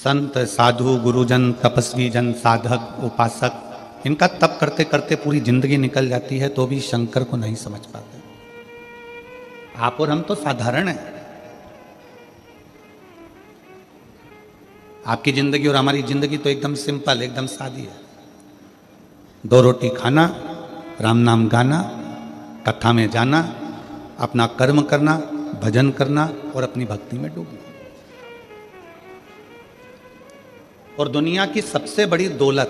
संत साधु गुरुजन तपस्वी जन साधक उपासक इनका तप करते करते पूरी जिंदगी निकल जाती है तो भी शंकर को नहीं समझ पाते। आप और हम तो साधारण हैं। आपकी जिंदगी और हमारी जिंदगी तो एकदम सिंपल एकदम सादी है। 2 रोटी खाना, राम नाम गाना, कथा में जाना, अपना कर्म करना, भजन करना और अपनी भक्ति में डूबना। और दुनिया की सबसे बड़ी दौलत,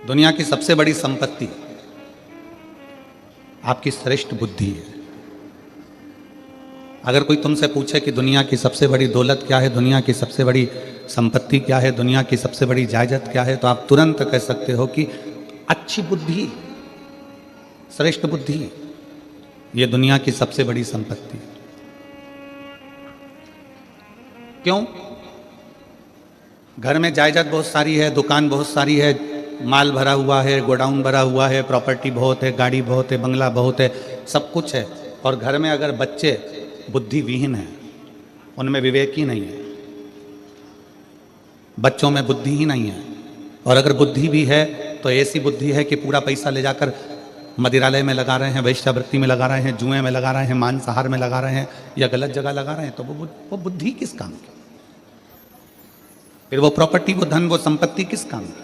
दुनिया की सबसे बड़ी संपत्ति आपकी श्रेष्ठ बुद्धि है। अगर कोई तुमसे पूछे कि दुनिया की सबसे बड़ी दौलत क्या है, दुनिया की सबसे बड़ी संपत्ति क्या है, दुनिया की सबसे बड़ी जायदाद क्या है, तो आप तुरंत कह सकते हो कि अच्छी बुद्धि, श्रेष्ठ बुद्धि, यह दुनिया की सबसे बड़ी संपत्ति। क्यों? घर में जायदाद बहुत सारी है, दुकान बहुत सारी है, माल भरा हुआ है, गोडाउन भरा हुआ है, प्रॉपर्टी बहुत है, गाड़ी बहुत है, बंगला बहुत है, सब कुछ है। और घर में अगर बच्चे बुद्धिविहीन हैं, उनमें विवेक ही नहीं है, बच्चों में बुद्धि ही नहीं है, और अगर बुद्धि भी है तो ऐसी बुद्धि है कि पूरा पैसा ले जाकर मदिरालय में लगा रहे हैं, वेश्यावृत्ति में लगा रहे हैं, जुए में लगा रहे हैं, मांसाहार में लगा रहे हैं या गलत जगह लगा रहे हैं, तो वो बुद्धि किस काम की? फिर वो प्रॉपर्टी, वो धन, वो संपत्ति किस काम की?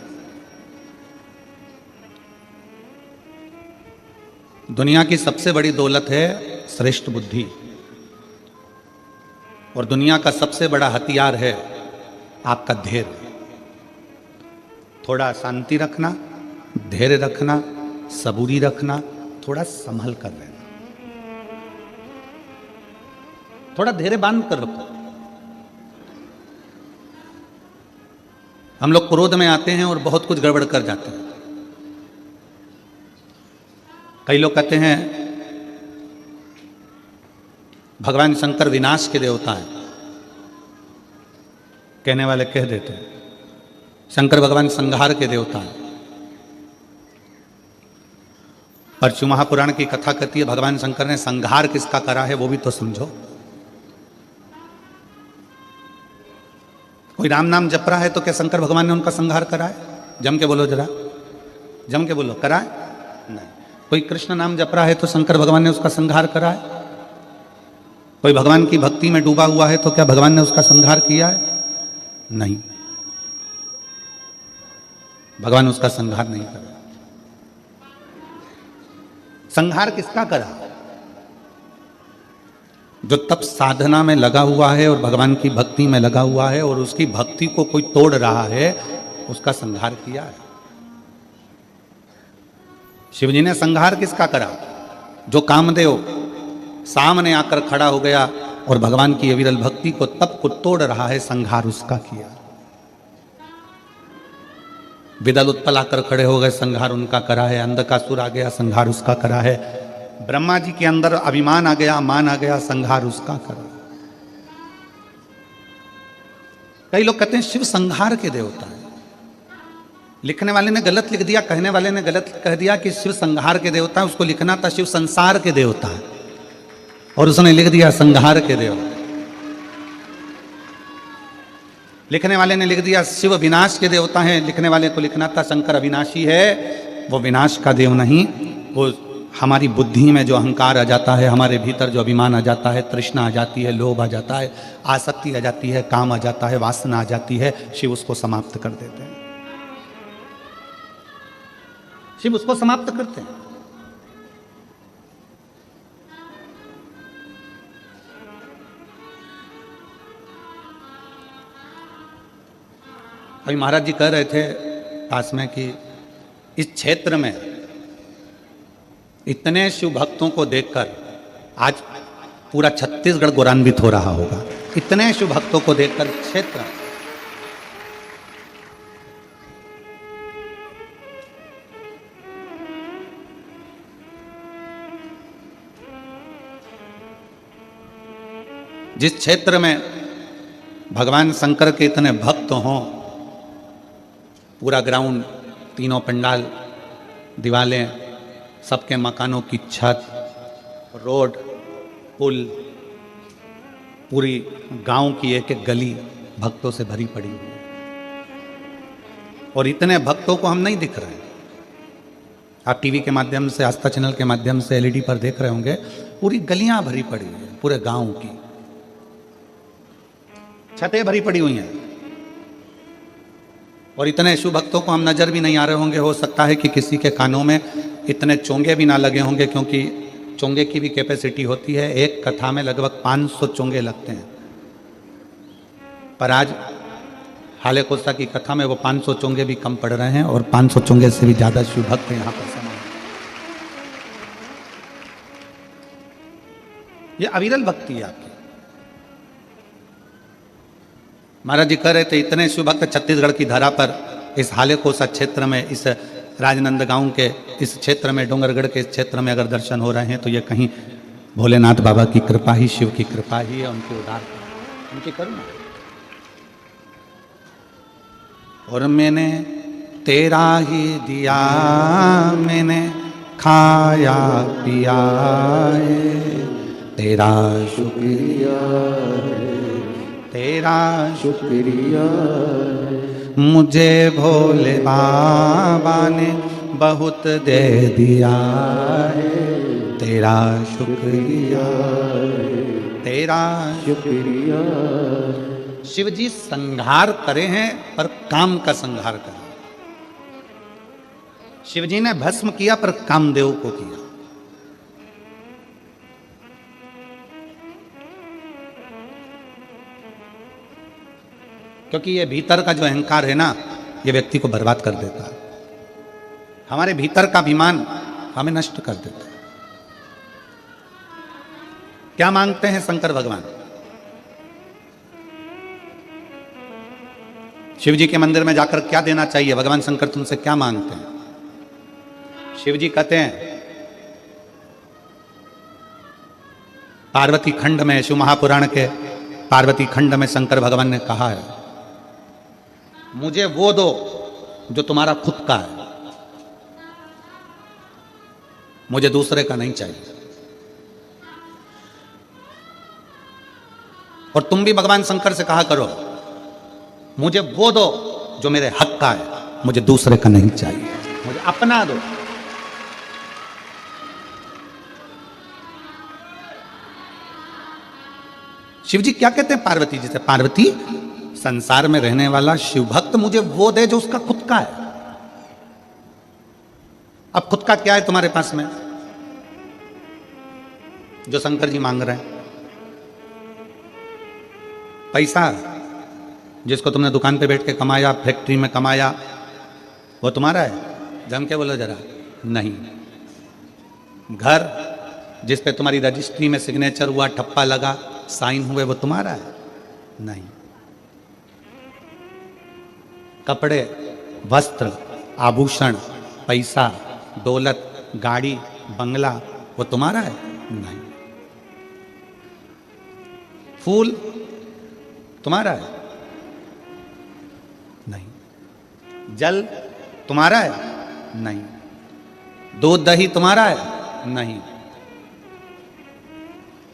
दुनिया की सबसे बड़ी दौलत है श्रेष्ठ बुद्धि, और दुनिया का सबसे बड़ा हथियार है आपका धैर्य। थोड़ा शांति रखना, धैर्य रखना, सबूरी रखना, थोड़ा संभल कर रहना, थोड़ा धैर्य बांध कर रखो। हम लोग क्रोध में आते हैं और बहुत कुछ गड़बड़ कर जाते हैं। कई लोग कहते हैं भगवान शंकर विनाश के देवता हैं, कहने वाले कह देते हैं शंकर भगवान संहार के देवता हैं। पर शिव महापुराण की कथा कहती है भगवान शंकर ने संहार किसका करा है वो भी तो समझो। कोई राम नाम जप रहा है तो क्या शंकर भगवान ने उनका संहार करा है? जम के बोलो जरा, जम के बोलो, करा है? नहीं। कोई कृष्ण नाम जप रहा है तो शंकर भगवान ने उसका संहार करा है? कोई भगवान की भक्ति में डूबा हुआ है तो क्या भगवान ने उसका संहार किया है? नहीं, भगवान उसका संहार नहीं करा। संहार किसका करा? जो तप साधना में लगा हुआ है और भगवान की भक्ति में लगा हुआ है और उसकी भक्ति को कोई तोड़ रहा है, उसका संहार किया है। शिवजी ने संहार किसका करा? जो कामदेव सामने आकर खड़ा हो गया और भगवान की अविरल भक्ति को, तप को तोड़ रहा है, संहार उसका किया। विदल उत्पल आकर खड़े हो गए, संहार उनका करा है। अंधकासुर आ गया, संहार उसका करा है। ब्रह्मा जी के अंदर अभिमान आ गया, मान आ गया, संहार उसका करा। कई लोग कहते हैं शिव संहार के देवता है। लिखने वाले ने गलत लिख दिया, कहने वाले ने गलत कह दिया कि शिव संहार के देवता है। उसको लिखना था शिव संसार के देवता है और उसने लिख दिया संहार के देवता। लिखने वाले ने लिख दिया शिव विनाश के देवता हैं, लिखने वाले को लिखना था शंकर अविनाशी है। वो विनाश का देव नहीं, वो हमारी बुद्धि में जो अहंकार आ जाता है, हमारे भीतर जो अभिमान आ जाता है, तृष्णा आ जाती है, लोभ आ जाता है, आसक्ति आ जाती है, काम आ जाता है, वासना आ जाती है, शिव उसको समाप्त कर देते हैं। शिव उसको समाप्त करते हैं। अभी महाराज जी कह रहे थे पास में कि इस क्षेत्र में इतने शिव भक्तों को देखकर आज पूरा छत्तीसगढ़ गौरवान्वित हो रहा होगा। इतने शिव भक्तों को देखकर क्षेत्र, जिस क्षेत्र में भगवान शंकर के इतने भक्त हों, पूरा ग्राउंड, तीनों पंडाल, दीवालें, सबके मकानों की छत, रोड, पुल, पूरी गांव की एक एक गली भक्तों से भरी पड़ी हुई है, और इतने भक्तों को हम नहीं दिख रहे हैं। आप टीवी के माध्यम से, आस्था चैनल के माध्यम से, एलईडी पर देख रहे होंगे, पूरी गलियां भरी पड़ी है, पूरे गांव की छतें भरी पड़ी हुई हैं, और इतने शिव भक्तों को हम नजर भी नहीं आ रहे होंगे। हो सकता है कि किसी के कानों में इतने चोंगे भी ना लगे होंगे, क्योंकि चोंगे की भी कैपेसिटी होती है। एक कथा में लगभग 500 चोंगे लगते हैं, पर आज हाले कोसा की कथा में वो 500 चोंगे भी कम पड़ रहे हैं, और 500 चोंगे से भी ज्यादा शिव भक्त यहाँ पर समा है। ये अविरल भक्ति है आपकी। महाराज जी कह रहे थे, इतने शिव भक्त छत्तीसगढ़ की धरा पर, इस हाले कोसा क्षेत्र में, इस राजनंदगांव के इस क्षेत्र में, डोंगरगढ़ के इस क्षेत्र में अगर दर्शन हो रहे हैं तो ये कहीं भोलेनाथ बाबा की कृपा ही, शिव की कृपा ही है, उनकी उदारता, उनकी करुणा। और मैंने तेरा ही दिया, मैंने खाया पिया, तेरा शुक्रिया, तेरा शुक्रिया, मुझे भोले बाबा ने बहुत दे दिया है, तेरा शुक्रिया, तेरा शुक्रिया। शिव जी संहार करे हैं, पर काम का संहार करे। शिव जी ने भस्म किया, पर कामदेव को किया। क्योंकि ये भीतर का जो अहंकार है ना, ये व्यक्ति को बर्बाद कर देता है। हमारे भीतर का अभिमान हमें नष्ट कर देता है। क्या मांगते हैं शंकर भगवान? शिव जी के मंदिर में जाकर क्या देना चाहिए? भगवान शंकर तुमसे क्या मांगते हैं? शिव जी कहते हैं, पार्वती खंड में, शिव महापुराण के पार्वती खंड में शंकर भगवान ने कहा है, मुझे वो दो जो तुम्हारा खुद का है, मुझे दूसरे का नहीं चाहिए। और तुम भी भगवान शंकर से कहा करो, मुझे वो दो जो मेरे हक का है, मुझे दूसरे का नहीं चाहिए, मुझे अपना दो। शिव जी क्या कहते हैं पार्वती जी से? पार्वती, संसार में रहने वाला शिव भक्त मुझे वो दे जो उसका खुद का है। अब खुद का क्या है तुम्हारे पास में जो शंकर जी मांग रहे हैं? पैसा, जिसको तुमने दुकान पे बैठ के कमाया, फैक्ट्री में कमाया, वो तुम्हारा है? जम के बोलो जरा। नहीं। घर, जिस पे तुम्हारी रजिस्ट्री में सिग्नेचर हुआ, ठप्पा लगा, साइन हुए, वो तुम्हारा है? नहीं। कपड़े, वस्त्र, आभूषण, पैसा, दौलत, गाड़ी, बंगला, वो तुम्हारा है? नहीं। फूल तुम्हारा है? नहीं। जल तुम्हारा है? नहीं। दूध दही तुम्हारा है? नहीं।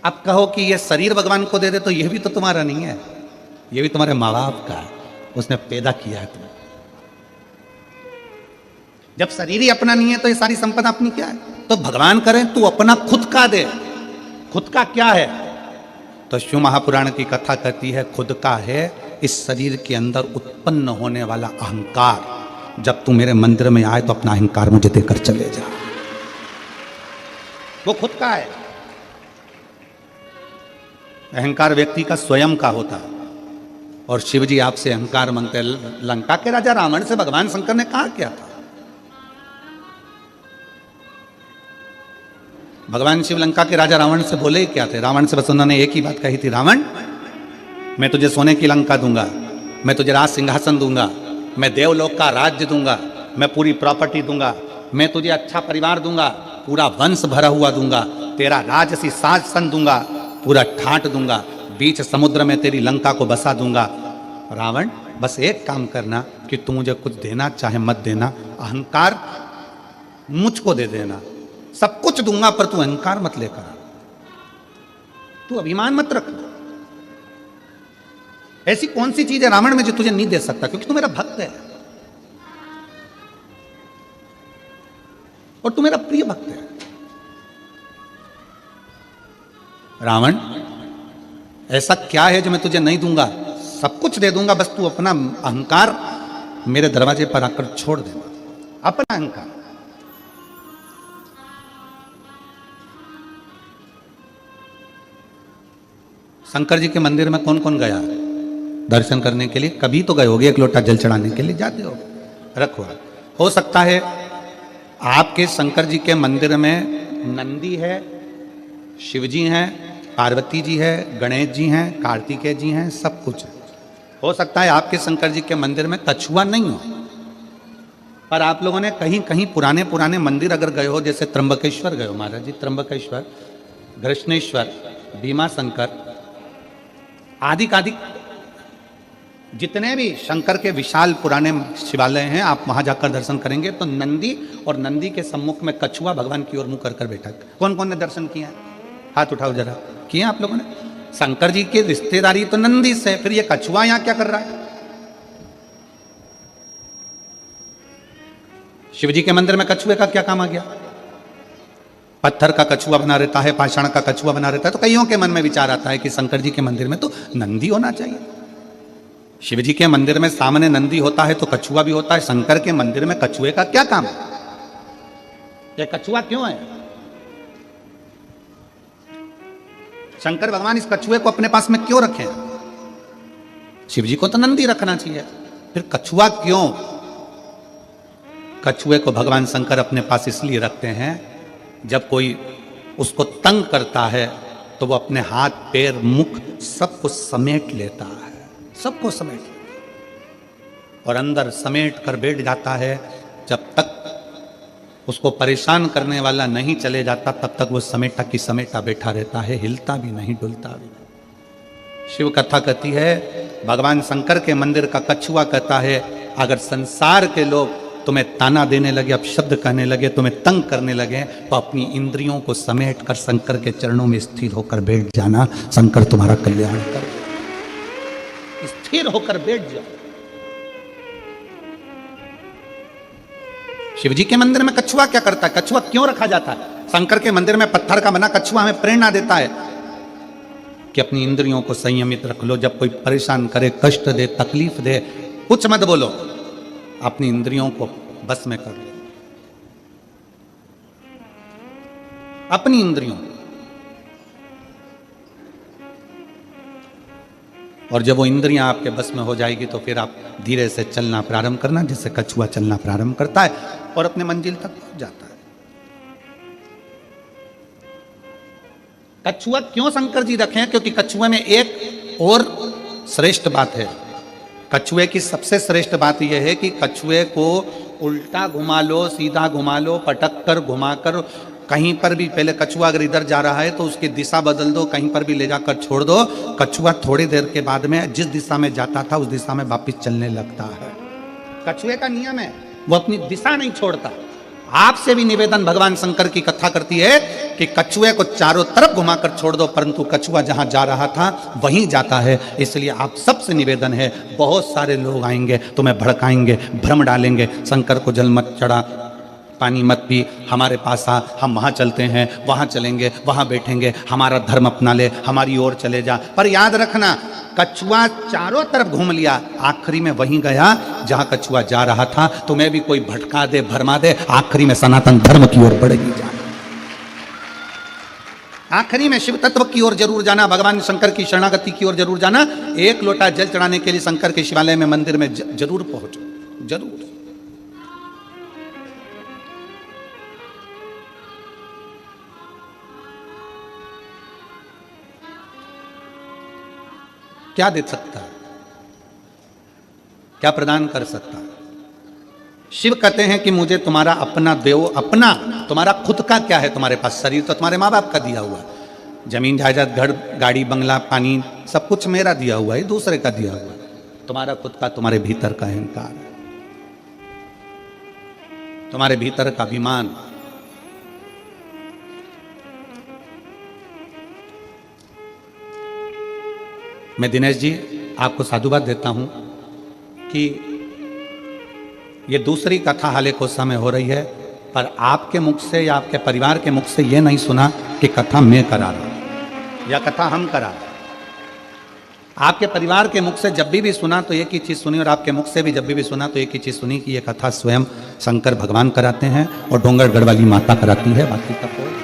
अब कहो कि ये शरीर भगवान को दे दे, तो यह भी तो तुम्हारा नहीं है, यह भी तुम्हारे माँ बाप का है, उसने पैदा किया है तुम्हें। जब शरीर ही अपना नहीं है तो ये सारी संपदा अपनी क्या है? तो भगवान करें तू अपना खुद का दे। खुद का क्या है? तो शिव महापुराण की कथा कहती है, खुद का है इस शरीर के अंदर उत्पन्न होने वाला अहंकार। जब तू मेरे मंदिर में आए तो अपना अहंकार मुझे देकर चले जा, वो खुद का है। अहंकार व्यक्ति का स्वयं का होता है, और शिव जी आपसे अहंकार मांगते हैं। लंका के राजा रावण से भगवान शंकर ने कहा क्या था? भगवान शिव लंका के राजा रावण से बोले ही क्या थे? रावण से बस उन्होंने एक ही बात कही थी, रावण मैं तुझे सोने की लंका दूंगा, मैं तुझे राज सिंहासन दूंगा, मैं देवलोक का राज्य दूंगा, मैं पूरी प्रॉपर्टी दूंगा, मैं तुझे अच्छा परिवार दूंगा, पूरा वंश भरा हुआ दूंगा, तेरा राजसी शासन दूंगा, पूरा ठाट दूंगा, बीच समुद्र में तेरी लंका को बसा दूंगा। रावण बस एक काम करना कि तू मुझे कुछ देना चाहे मत देना, अहंकार मुझको दे देना, सब कुछ दूंगा, पर तू अहंकार मत लेकर, तू अभिमान मत रख। ऐसी कौन सी चीज है रावण में जो तुझे नहीं दे सकता? क्योंकि तू मेरा भक्त है और तू मेरा प्रिय भक्त है। रावण, ऐसा क्या है जो मैं तुझे नहीं दूंगा? सब कुछ दे दूंगा, बस तू अपना अहंकार मेरे दरवाजे पर आकर छोड़ देना, अपना अहंकार। शंकर जी के मंदिर में कौन कौन गया दर्शन करने के लिए? कभी तो गए होगे, एक लोटा जल चढ़ाने के लिए जाते हो, रखो। हो सकता है आपके शंकर जी के मंदिर में नंदी है, शिवजी हैं, पार्वती जी है, गणेश जी हैं, कार्तिकेय जी हैं, सब कुछ है। हो सकता है आपके शंकर जी के मंदिर में कछुआ नहीं हो, पर आप लोगों ने कहीं कहीं पुराने पुराने मंदिर अगर गए हो, जैसे त्र्यंबकेश्वर गए हो महाराज जी, त्र्यंबकेश्वर, कृष्णेश्वर, भीमा शंकर, आदि जितने भी शंकर के विशाल पुराने शिवालय हैं, आप वहां जाकर दर्शन करेंगे तो नंदी और नंदी के सम्मुख में कछुआ भगवान की ओर मुंह कर बैठा। कौन कौन ने दर्शन किया? हाथ उठाओ जरा, किए आप लोगों ने? शंकर जी की रिश्तेदारी तो नंदी से, फिर ये कछुआ यहां क्या कर रहा है? शिव जी के मंदिर में कछुए का क्या काम आ गया? पत्थर का कछुआ बना रहता है, पाषाण का कछुआ बना रहता है, तो कईयों के मन में विचार आता है कि शंकर जी के मंदिर में तो नंदी होना चाहिए। शिव जी के मंदिर में सामने नंदी होता है तो कछुआ भी होता है, शंकर के मंदिर में कछुए का क्या काम है? ये कछुआ क्यों है? शंकर भगवान इस कछुए को अपने पास में क्यों रखे? शिव जी को तो नंदी रखना चाहिए, फिर कछुआ क्यों? कछुए को भगवान शंकर अपने पास इसलिए रखते हैं, जब कोई उसको तंग करता है तो वो अपने हाथ पैर मुख सबको समेट लेता है, सबको समेट और अंदर समेट कर बैठ जाता है। जब तक उसको परेशान करने वाला नहीं चले जाता तब तक वो समेटा की समेटा बैठा रहता है, हिलता भी नहीं, डुलता भी नहीं। शिव कथा कहती है, भगवान शंकर के मंदिर का कछुआ कहता है, अगर संसार के लोग तुम्हें ताना देने लगे, अपशब्द कहने लगे, तुम्हें तंग करने लगे, तो अपनी इंद्रियों को समेट कर शंकर के चरणों में स्थिर होकर बैठ जाना, शंकर तुम्हारा कल्याण कर। स्थिर होकर बैठ जाओ। शिव जी के मंदिर में कछुआ क्या करता है? कछुआ क्यों रखा जाता है? शंकर के मंदिर में पत्थर का बना कछुआ हमें प्रेरणा देता है कि अपनी इंद्रियों को संयमित रख लो। जब कोई परेशान करे, कष्ट दे, तकलीफ दे, कुछ मत बोलो, अपनी इंद्रियों को बस में कर लो, अपनी इंद्रियों। और जब वो इंद्रियां आपके बस में हो जाएगी तो फिर आप धीरे से चलना प्रारंभ करना, जैसे कछुआ चलना प्रारंभ करता है और अपने मंजिल तक पहुंच जाता है। कछुआ क्यों शंकर जी रखे हैं? क्योंकि कछुए में एक और श्रेष्ठ बात है। कछुए की सबसे श्रेष्ठ बात यह है कि कछुए को उल्टा घुमा लो, सीधा घुमा लो, पटक कर घुमाकर, कहीं पर भी, पहले कछुआ अगर इधर जा रहा है तो उसकी दिशा बदल दो, कहीं पर भी ले जाकर छोड़ दो, कछुआ थोड़ी देर के बाद में जिस दिशा में जाता था उस दिशा में वापस चलने लगता है। कछुए का नियम है, वो अपनी दिशा नहीं छोड़ता। आपसे भी निवेदन भगवान शंकर की कथा करती है कि कछुए को चारों तरफ घुमाकर छोड़ दो, परंतु कछुआ जहां जा रहा था वहीं जाता है। इसलिए आप सबसे निवेदन है, बहुत सारे लोग आएंगे, तुम्हें भड़काएंगे, भ्रम डालेंगे, शंकर को जल मत चढ़ा, पानी मत पी, हमारे पास आ, हम वहाँ चलते हैं, वहाँ चलेंगे, वहाँ बैठेंगे, हमारा धर्म अपना ले, हमारी ओर चले जा। पर याद रखना, कछुआ चारों तरफ घूम लिया, आखिरी में वहीं गया जहाँ कछुआ जा रहा था। तुम्हें भी कोई भटका दे, भरमा दे, आखिरी में सनातन धर्म की ओर बढ़ेगी जाना, आखिरी में शिव तत्व की ओर जरूर जाना, भगवान शंकर की शरणागति की ओर जरूर जाना। एक लोटा जल चढ़ाने के लिए शंकर के शिवालय में, मंदिर में जरूर पहुंचो, जरूर। क्या दे सकता है? क्या प्रदान कर सकता है? शिव कहते हैं कि मुझे तुम्हारा अपना दो, अपना, तुम्हारा खुद का क्या है तुम्हारे पास? शरीर तो तुम्हारे माँ बाप का दिया हुआ है, जमीन जायदाद, घर, गाड़ी, बंगला, पानी, सब कुछ मेरा दिया हुआ है, दूसरे का दिया हुआ है। तुम्हारा खुद का, तुम्हारे भीतर का अहंकार है, तुम्हारे भीतर का अभिमान। मैं दिनेश जी आपको साधुवाद देता हूं कि ये दूसरी कथा हाले को समय हो रही है, पर आपके मुख से या आपके परिवार के मुख से ये नहीं सुना कि कथा मैं करा रहा हूं या कथा हम करा रहे हैं। आपके परिवार के मुख से जब भी सुना तो एक ही चीज़ सुनी, और आपके मुख से भी जब भी सुना तो एक ही चीज़ सुनी कि ये कथा स्वयं शंकर भगवान कराते हैं और डोंगरगढ़ वाली माता कराती है। बाकी का कोई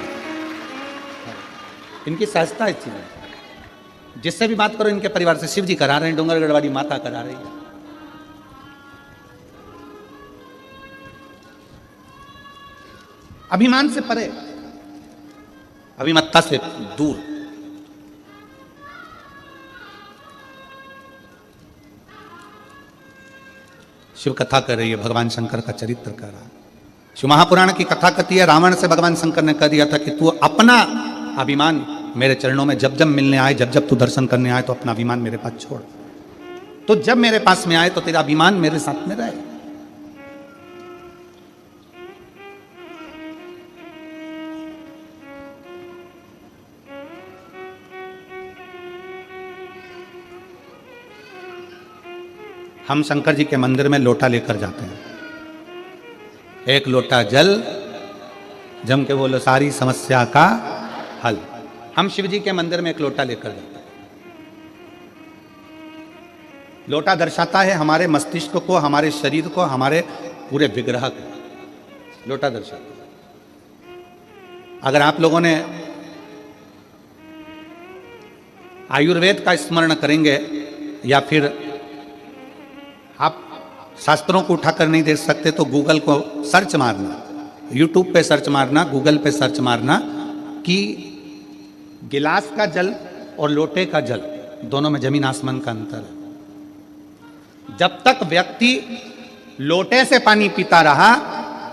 इनकी सहजता इस चीज़ में, जिससे भी बात करो इनके परिवार से, शिव जी करा रहे हैं, डोंगरगढ़ वाली माता करा रही है। अभिमान से परे, अभिमत्ता से दूर। शिव कथा कर रही है, भगवान शंकर का चरित्र कर रहा है। शिव महापुराण की कथा कहती है, रावण से भगवान शंकर ने कह दिया था कि तू अपना अभिमान मेरे चरणों में जब जब मिलने आए, जब जब तू दर्शन करने आए तो अपना अभिमान मेरे पास छोड़, तो जब मेरे पास में आए तो तेरा अभिमान मेरे साथ में रहे। हम शंकर जी के मंदिर में लोटा लेकर जाते हैं, एक लोटा जल, जम के बोलो सारी समस्या का हल। हम शिव जी के मंदिर में एक लोटा लेकर जाते हैं। लोटा दर्शाता है हमारे मस्तिष्क को, हमारे शरीर को, हमारे पूरे विग्रह को लोटा दर्शाता है। अगर आप लोगों ने आयुर्वेद का स्मरण करेंगे या फिर आप शास्त्रों को उठाकर नहीं देख सकते तो गूगल को सर्च मारना, यूट्यूब पे सर्च मारना, गूगल पे सर्च मारना कि गिलास का जल और लोटे का जल दोनों में जमीन आसमान का अंतर है। जब तक व्यक्ति लोटे से पानी पीता रहा,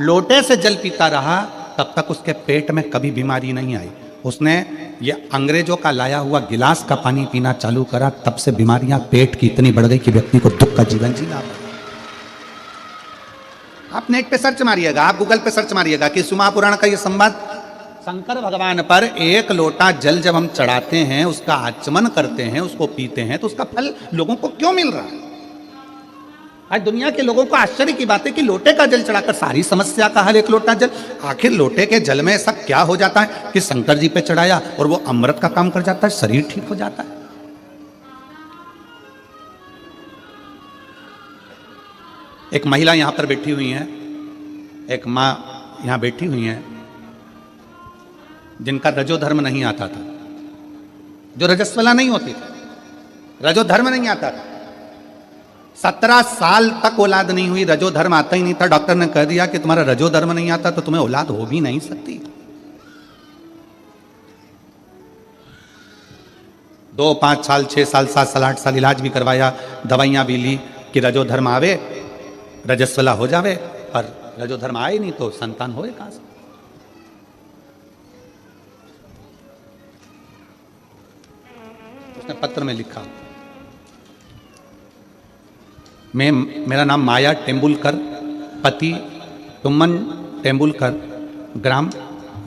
लोटे से जल पीता रहा, तब तक उसके पेट में कभी बीमारी नहीं आई। उसने ये अंग्रेजों का लाया हुआ गिलास का पानी पीना चालू करा, तब से बीमारियां पेट की इतनी बढ़ गई कि व्यक्ति को दुख का जीवन जीना पड़ा। आप नेट पे सर्च मारिएगा, आप गूगल पे सर्च मारिएगा कि शिव महापुराण का ये संवाद, शंकर भगवान पर एक लोटा जल जब हम चढ़ाते हैं, उसका आचमन करते हैं, उसको पीते हैं, तो उसका फल लोगों को क्यों मिल रहा है। आज दुनिया के लोगों को आश्चर्य की बात है कि लोटे का जल चढ़ाकर सारी समस्या का हल, एक लोटा जल। आखिर लोटे के जल में ऐसा क्या हो जाता है कि शंकर जी पे चढ़ाया और वो अमृत का काम कर जाता है, शरीर ठीक हो जाता है। एक महिला यहां पर बैठी हुई है, एक मां यहां बैठी हुई है जिनका रजोधर्म नहीं आता था, जो रजस्वला नहीं होती थी, रजोधर्म नहीं आता था। 17 साल तक औलाद नहीं हुई, रजोधर्म आता ही नहीं था। डॉक्टर ने कह दिया कि तुम्हारा रजोधर्म नहीं आता तो तुम्हें औलाद हो भी नहीं सकती। 2, 5 साल, 6 साल, 7 साल, 8 साल इलाज भी करवाया, दवाइयां भी ली कि रजोधर्म आवे, रजस्वला हो जावे, पर रजोधर्म आए नहीं तो संतान होए कहां से। उसने पत्र में लिखा, मेरा नाम माया टेम्बुलकर, पति तुमन टेम्बुलकर, ग्राम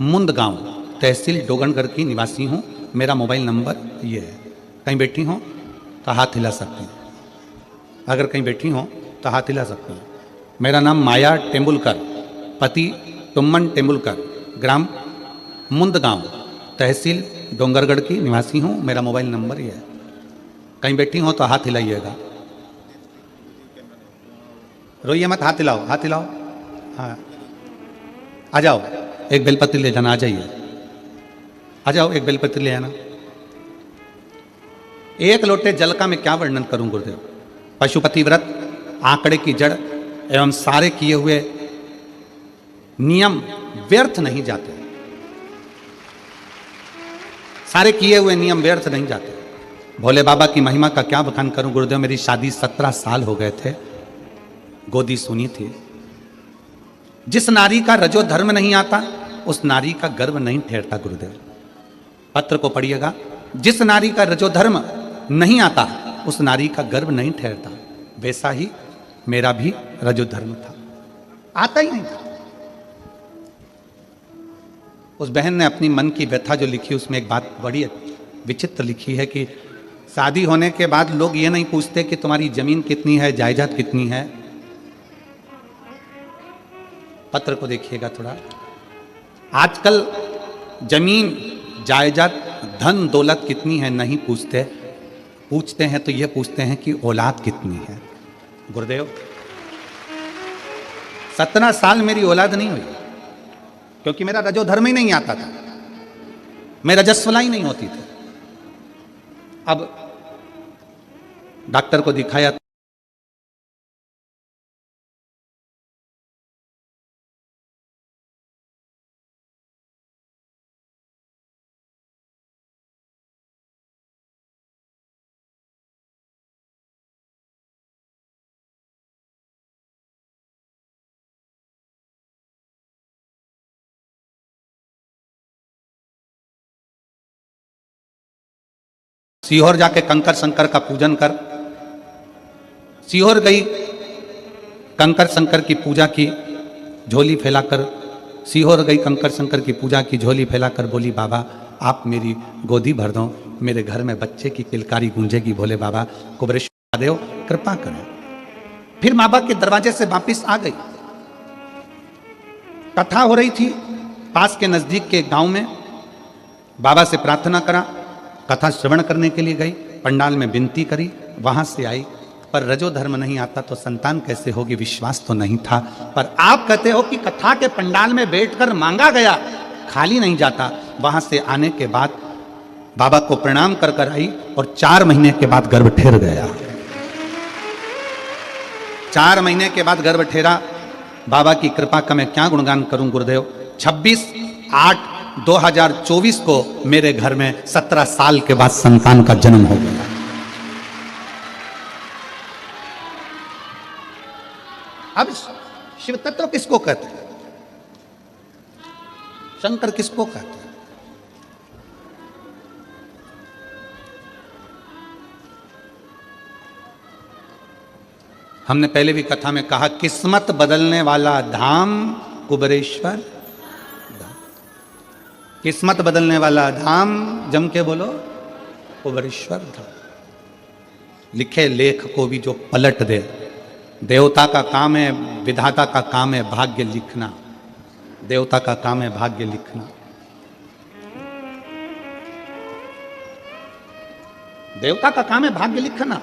मुंदगांव, तहसील डोंगरगढ़ की निवासी हूँ। मेरा मोबाइल नंबर ये है। कहीं बैठी हो तो हाथ हिला सकती हैं, अगर कहीं बैठी हो तो हाथ हिला सकती हैं। मेरा नाम माया टेम्बुलकर, पति तुमन टेम्बुलकर, ग्राम मुंदगांव, तहसील डोंगरगढ़ की निवासी हूँ। मेरा मोबाइल नंबर ये है। कहीं बैठी हो तो हाथ हिलाइएगा, रोइए मत, हाथ हिलाओ, हाथ हिलाओ। हाँ, आ जाओ, एक बेलपत्र ले जाना, आ जाइए, आ जाओ, एक बेलपत्र ले आना। एक लोटे जल का मैं क्या वर्णन करूं गुरुदेव। पशुपति व्रत, आंकड़े की जड़ एवं सारे किए हुए नियम व्यर्थ नहीं जाते, सारे किए हुए नियम व्यर्थ नहीं जाते। भोले बाबा की महिमा का क्या बखान करूं गुरुदेव। मेरी शादी 17 साल हो गए थे, गोदी सुनी थी। जिस नारी का रजो धर्म नहीं आता उस नारी का गर्भ नहीं ठहरता गुरुदेव। पत्र को पढ़िएगा, जिस नारी का रजो धर्म नहीं आता उस नारी का गर्भ नहीं ठहरता। वैसा ही मेरा भी रजो धर्म था, आता ही नहीं था। उस बहन ने अपनी मन की व्यथा जो लिखी उसमें एक बात बड़ी विचित्र लिखी है कि शादी होने के बाद लोग ये नहीं पूछते कि तुम्हारी जमीन कितनी है, जायदाद कितनी है। पत्र को देखिएगा थोड़ा। आजकल जमीन, जायदाद, धन दौलत कितनी है नहीं पूछते। पूछते हैं तो ये पूछते हैं कि औलाद कितनी है। गुरुदेव 17 साल मेरी औलाद नहीं हुई, क्योंकि मेरा रजोधर्म ही नहीं आता था, मैं रजस्वला ही नहीं होती थी। अब डॉक्टर को दिखाया, सीहोर जाके कंकर शंकर का पूजन कर। सीहोर गई, कंकर शंकर की पूजा की, झोली फैलाकर। सीहोर गई, कंकर शंकर की पूजा की, झोली फैलाकर बोली, बाबा आप मेरी गोदी भर दो, मेरे घर में बच्चे की किलकारी गूंजेगी। भोले बाबा कुबेरेश्वर देव कृपा करें। फिर माँ बाप के दरवाजे से वापिस आ गई। कथा हो रही थी पास के नजदीक के गांव में। बाबा से प्रार्थना करा, कथा श्रवण करने के लिए गई, पंडाल में विनती करी, वहां से आई। पर रजो धर्म नहीं आता तो संतान कैसे होगी, विश्वास तो नहीं था। पर आप कहते हो कि कथा के पंडाल में बैठकर मांगा गया, खाली नहीं जाता। वहां से आने के बाद बाबा को प्रणाम कर कर आई और 4 महीने के बाद गर्भ ठहर गया। 4 महीने के बाद गर्भ ठहरा। बाबा की कृपा का मैं क्या गुणगान करूं गुरुदेव। 26/8/2024 को मेरे घर में 17 साल के बाद संतान का जन्म हो गया। अब शिव तत्व किसको कहते हैं, शंकर किसको कहते हैं? हमने पहले भी कथा में कहा, किस्मत बदलने वाला धाम कुबेरेश्वर धाम। किस्मत बदलने वाला धाम, जम के बोलो, कुबेरेश्वर धाम। लिखे लेख को भी जो पलट दे। देवता का काम है, विधाता का काम है भाग्य लिखना। देवता का काम है भाग्य लिखना। देवता का काम है भाग्य लिखना।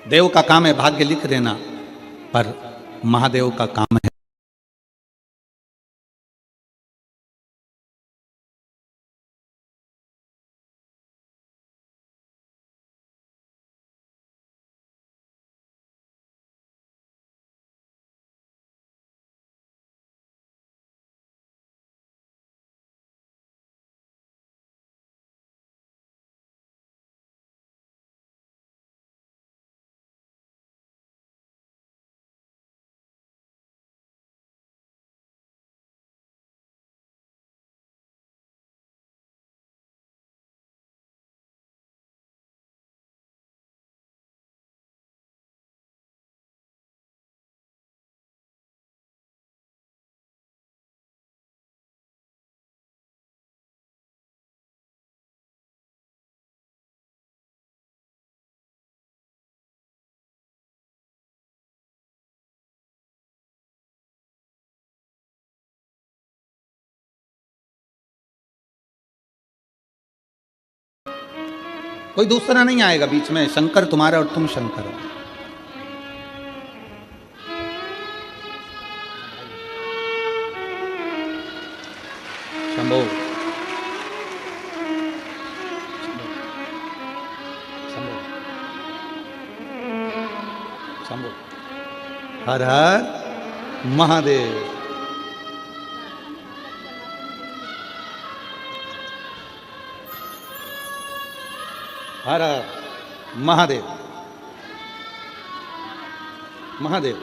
देव का काम है भाग्य लिख देना, पर महादेव का काम है कोई दूसरा नहीं आएगा बीच में। शंकर तुम्हारा और तुम शंकर हो। शंभो शंभो शंभो। हर हर महादेव। हर हर महादेव। महादेव।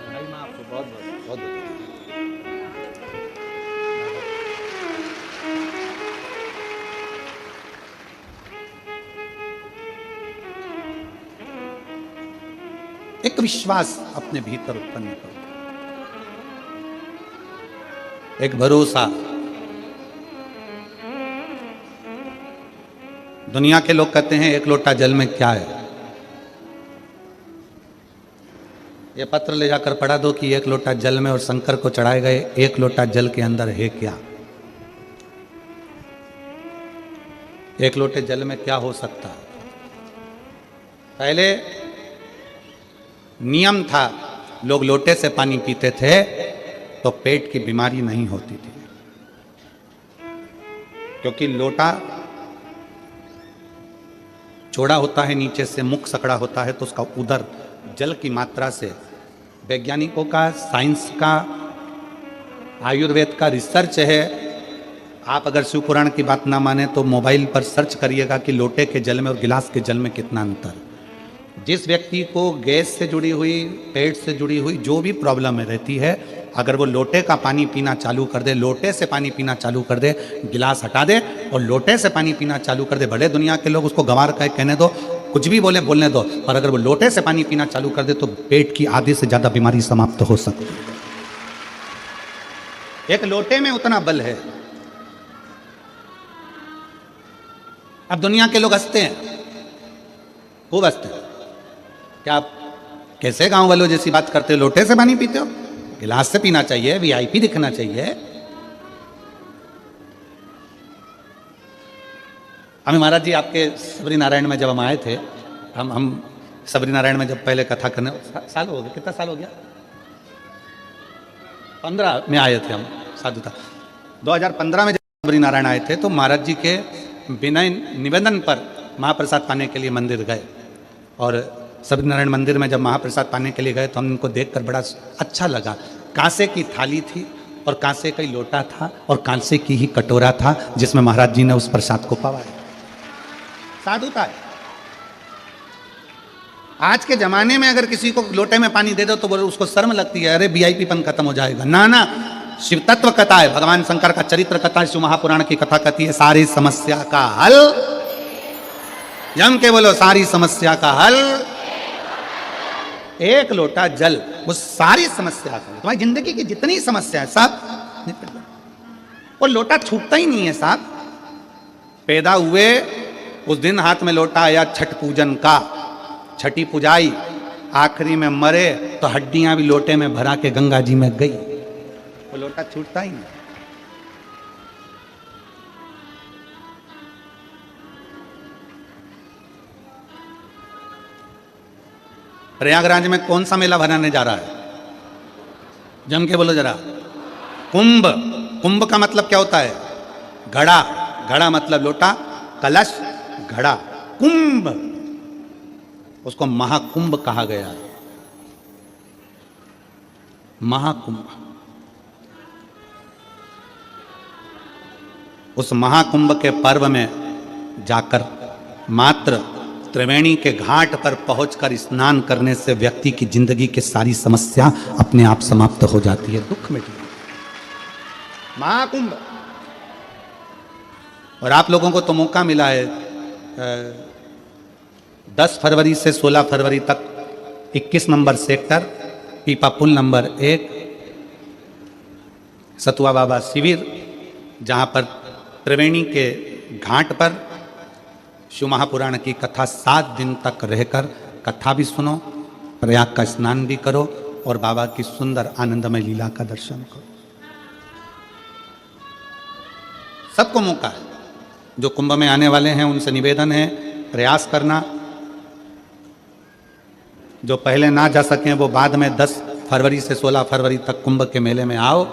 भाई मैं आपको बहुत बहुत बहुत एक विश्वास अपने भीतर उत्पन्न करो, एक भरोसा। दुनिया के लोग कहते हैं एक लोटा जल में क्या है। ये पत्र ले जाकर पढ़ा दो कि एक लोटा जल में और शंकर को चढ़ाए गए एक लोटा जल के अंदर है क्या। एक लोटे जल में क्या हो सकता है। पहले नियम था, लोग लोटे से पानी पीते थे तो पेट की बीमारी नहीं होती थी, क्योंकि लोटा चौड़ा होता है, नीचे से मुख सकड़ा होता है, तो उसका उदर जल की मात्रा से। वैज्ञानिकों का, साइंस का, आयुर्वेद का रिसर्च है। आप अगर शिव पुराण की बात ना माने तो मोबाइल पर सर्च करिएगा कि लोटे के जल में और गिलास के जल में कितना अंतर। जिस व्यक्ति को गैस से जुड़ी हुई, पेट से जुड़ी हुई जो भी प्रॉब्लम रहती है, अगर वो लोटे का पानी पीना चालू कर दे, लोटे से पानी पीना चालू कर दे, गिलास हटा दे और लोटे से पानी पीना चालू कर दे, भले दुनिया के लोग उसको गंवार का कहने दो, कुछ भी बोले बोलने दो, पर अगर वो लोटे से पानी पीना चालू कर दे तो पेट की आधी से ज्यादा बीमारी समाप्त हो सकती है। एक लोटे में उतना बल है। अब दुनिया के लोग हंसते हैं, खूब हंसते हैं। क्या आप कैसे गांव वालों जैसी बात करते हो, लोटे से पानी पीते हो? गिलास से पीना चाहिए, वीआईपी दिखना चाहिए। हमें महाराज जी आपके सबरी नारायण में जब हम आए थे, हम सबरी नारायण में जब पहले कथा करने, साल हो गया, कितना साल हो गया? 15 में आए थे हम साधुता। 2015 में जब सबरी नारायण आए थे तो महाराज जी के बिना निवेदन पर महाप्रसाद पाने के लिए मंदिर गए, और सबरी नारायण मंदिर में जब महाप्रसाद पाने के लिए गए तो हम इनको देखकर बड़ा अच्छा लगा। कांसे की थाली थी और कांसे का ही लोटा था और कांसे की ही कटोरा था जिसमें महाराज जी ने उस प्रसाद को पवाया। साधुता है। आज के जमाने में अगर किसी को लोटे में पानी दे दो तो बोले उसको शर्म लगती है, अरे वीआईपी पन खत्म हो जाएगा। ना ना, शिव तत्व कथा है, भगवान शंकर का चरित्र कथा है, शिव महापुराण की कथा कहती है सारी समस्या का हल। जम के बोलो, सारी समस्या का हल एक लोटा जल। वो सारी समस्या का, तुम्हारी जिंदगी की जितनी समस्या है सब, और लोटा छूटता ही नहीं है साहब। पैदा हुए उस दिन हाथ में लोटा आया छठ पूजन का, छठी पुजाई, आखिरी में मरे तो हड्डियां भी लोटे में भरा के गंगा जी में गई। वो लोटा छूटता ही नहीं। प्रयागराज में कौन सा मेला बनाने जा रहा है? जम के बोलो जरा। कुंभ। कुंभ का मतलब क्या होता है? घड़ा। घड़ा मतलब लोटा, कलश, घड़ा, कुंभ। उसको महाकुंभ कहा गया है। महाकुंभ। उस महाकुंभ के पर्व में जाकर मात्र त्रिवेणी के घाट पर पहुंचकर स्नान करने से व्यक्ति की जिंदगी की सारी समस्या अपने आप समाप्त हो जाती है, दुख मिट जाता है। महाकुंभ। और आप लोगों को तो मौका मिला है 10 फरवरी से 16 फरवरी तक 21 नंबर सेक्टर, पीपा पुल नंबर 1, सतुआ बाबा शिविर, जहां पर त्रिवेणी के घाट पर शिव महापुराण की कथा 7 दिन तक रहकर कथा भी सुनो, प्रयाग का स्नान भी करो और बाबा की सुंदर आनंदमय लीला का दर्शन करो। सबको मौका है। जो कुंभ में आने वाले हैं उनसे निवेदन है, प्रयास करना। जो पहले ना जा सकें वो बाद में 10 फरवरी से 16 फरवरी तक कुंभ के मेले में आओ।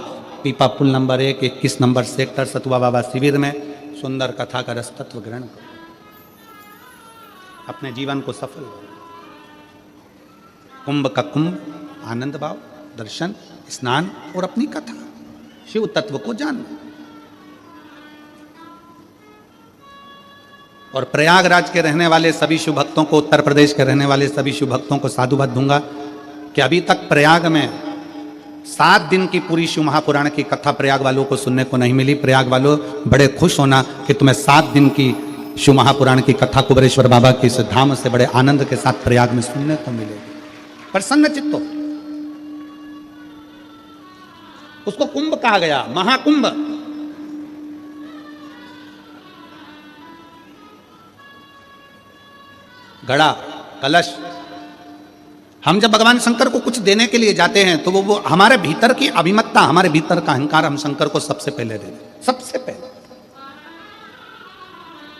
पीपा पुल नंबर 1, 21 नंबर सेक्टर, सतुआ बाबा शिविर में सुंदर कथा का रस तत्व ग्रहण करो। अपने जीवन को सफल करो। कुंभ का कुंभ, आनंद भाव, दर्शन, स्नान और अपनी कथा, शिव तत्व को जानना। और प्रयागराज के रहने वाले सभी शिव भक्तों को, उत्तर प्रदेश के रहने वाले सभी शिव भक्तों को साधुवाद दूंगा कि अभी तक प्रयाग में 7 दिन की पूरी शिव महापुराण की कथा प्रयाग वालों को सुनने को नहीं मिली। प्रयाग वालों बड़े खुश होना कि तुम्हें 7 दिन की शिव महापुराण की कथा कुबेरेश्वर बाबा के इस धाम से बड़े आनंद के साथ प्रयाग में सुनने को मिलेगी। प्रसन्न चित्त हो। उसको कुंभ कहा गया, महाकुंभ। घड़ा, कलश। हम जब भगवान शंकर को कुछ देने के लिए जाते हैं तो वो हमारे भीतर की अभिमत्ता, हमारे भीतर का अहंकार हम शंकर को सबसे पहले दे दें, सबसे पहले।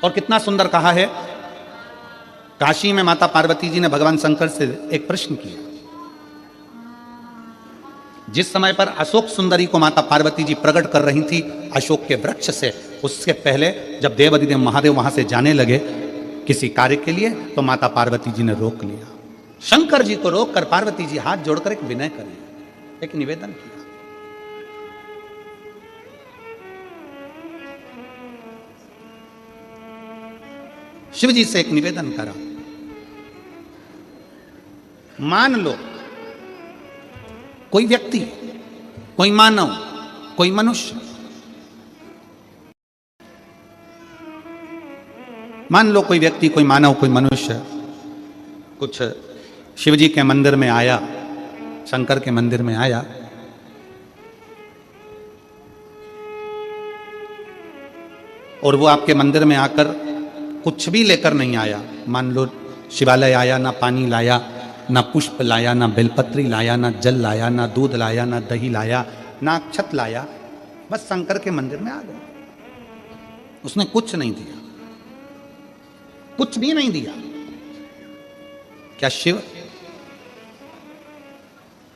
और कितना सुंदर कहा है, काशी में माता पार्वती जी ने भगवान शंकर से एक प्रश्न किया। जिस समय पर अशोक सुंदरी को माता पार्वती जी प्रकट कर रही थी अशोक के वृक्ष से, उसके पहले जब देवाधिदेव महादेव वहां से जाने लगे किसी कार्य के लिए, तो माता पार्वती जी ने रोक लिया। शंकर जी को रोक कर पार्वती जी हाथ जोड़कर एक विनय करें, एक निवेदन किया। शिव जी से एक निवेदन करा, मान लो कोई व्यक्ति, कोई मानव, कोई मनुष्य, मान लो कोई व्यक्ति, कोई मानव, कोई मनुष्य कुछ शिव जी के मंदिर में आया, शंकर के मंदिर में आया, और वो आपके मंदिर में आकर कुछ भी लेकर नहीं आया। मान लो शिवालय आया, ना पानी लाया, ना पुष्प लाया, ना बेलपत्री लाया, ना जल लाया, ना दूध लाया, ना दही लाया, ना अक्षत लाया, बस शंकर के मंदिर में आ गया। उसने कुछ नहीं दिया, कुछ भी नहीं दिया। क्या शिव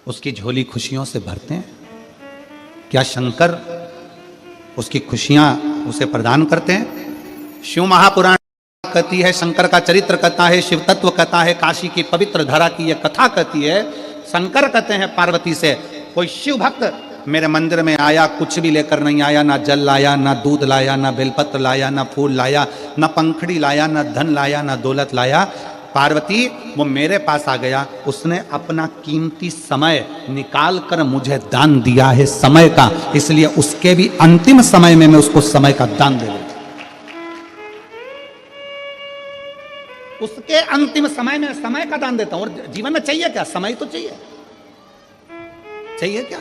उसकी झोली खुशियों से भरते हैं? क्या शंकर उसकी खुशियां उसे प्रदान करते हैं? शिव महापुराण कहती है, शंकर का चरित्र कहता है, शिव तत्व कहता है, काशी की पवित्र धरा की यह कथा कहती है। शंकर कहते हैं पार्वती से, कोई शिव भक्त मेरे मंदिर में आया, कुछ भी लेकर नहीं आया, ना जल लाया, ना दूध लाया, ना बेलपत्र लाया, ना फूल लाया, ना पंखड़ी लाया, ना धन लाया, ना दौलत लाया। पार्वती वो मेरे पास आ गया, उसने अपना कीमती समय निकाल कर मुझे दान दिया है, समय का, इसलिए उसके भी अंतिम समय में मैं उसको समय का दान दे दूं। उसके अंतिम समय में समय का दान देता हूं। और जीवन में चाहिए क्या? समय तो चाहिए, चाहिए क्या?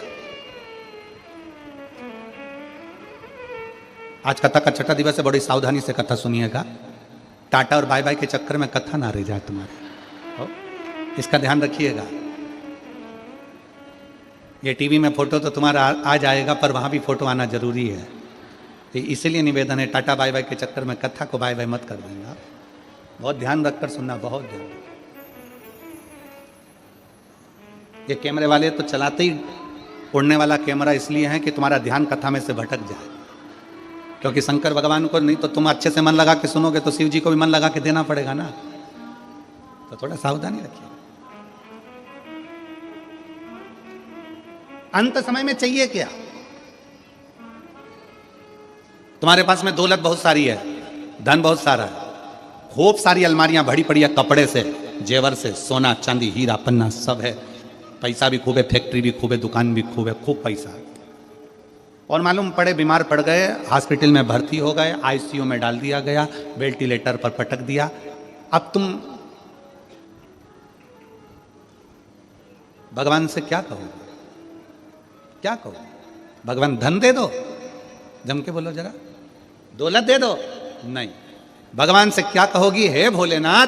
आज कथा का छठा दिवस है, बड़ी सावधानी से कथा सुनिएगा। टाटा और बाय बाय के चक्कर में कथा ना रह जाए तुम्हारे, इसका ध्यान रखिएगा। ये टीवी में फोटो तो तुम्हारा आ जाएगा, पर वहां भी फोटो आना जरूरी है। इसलिए निवेदन है, टाटा बाय बाय के चक्कर में कथा को बाय बाय मत कर देंगे। बहुत ध्यान रखकर सुनना, बहुत ध्यान। ये कैमरे वाले तो चलाते ही उड़ने वाला कैमरा इसलिए है कि तुम्हारा ध्यान कथा में से भटक जाए, क्योंकि शंकर भगवान को नहीं तो तुम अच्छे से मन लगा के सुनोगे तो शिव जी को भी मन लगा के देना पड़ेगा ना, तो थोड़ा सावधानी रखिए। अंत समय में चाहिए क्या? तुम्हारे पास में दौलत बहुत सारी है, धन बहुत सारा है, खूब सारी अलमारियां भरी पड़ी है कपड़े से, जेवर से, सोना चांदी हीरा पन्ना सब है, पैसा भी खूब है, फैक्ट्री भी खूब है, दुकान भी खूब है, खूब पैसा है। और मालूम पड़े बीमार पड़ गए, हॉस्पिटल में भर्ती हो गए, आईसीयू में डाल दिया गया, वेंटिलेटर पर पटक दिया। अब तुम भगवान से क्या कहोगे? क्या कहो? भगवान धन दे दो, जम के बोलो जरा, दौलत दे दो? नहीं। भगवान से क्या कहोगी? हे भोलेनाथ,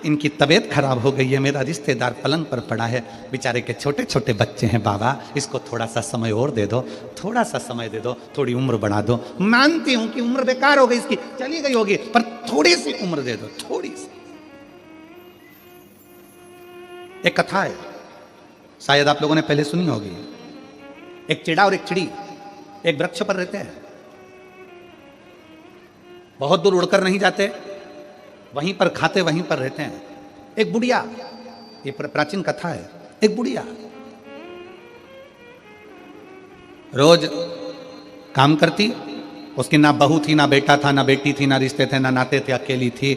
इनकी तबीयत खराब हो गई है, मेरा रिश्तेदार पलंग पर पड़ा है, बेचारे के छोटे छोटे बच्चे हैं बाबा, इसको थोड़ा सा समय और दे दो, थोड़ा सा समय दे दो, थोड़ी उम्र बढ़ा दो। मानती हूं कि उम्र बेकार हो गई इसकी, चली गई होगी, पर थोड़ी सी उम्र दे दो, थोड़ी सी। एक कथा है, शायद आप लोगों ने पहले सुनी होगी। एक चिड़ा और एक चिड़ी एक वृक्ष पर रहते हैं, बहुत दूर उड़कर नहीं जाते, वहीं पर खाते वहीं पर रहते हैं। एक बुढ़िया, ये प्राचीन कथा है, एक बुढ़िया रोज काम करती, उसकी ना बहू थी, ना बेटा था, ना बेटी थी, ना रिश्ते थे, ना नाते थे, अकेली थी,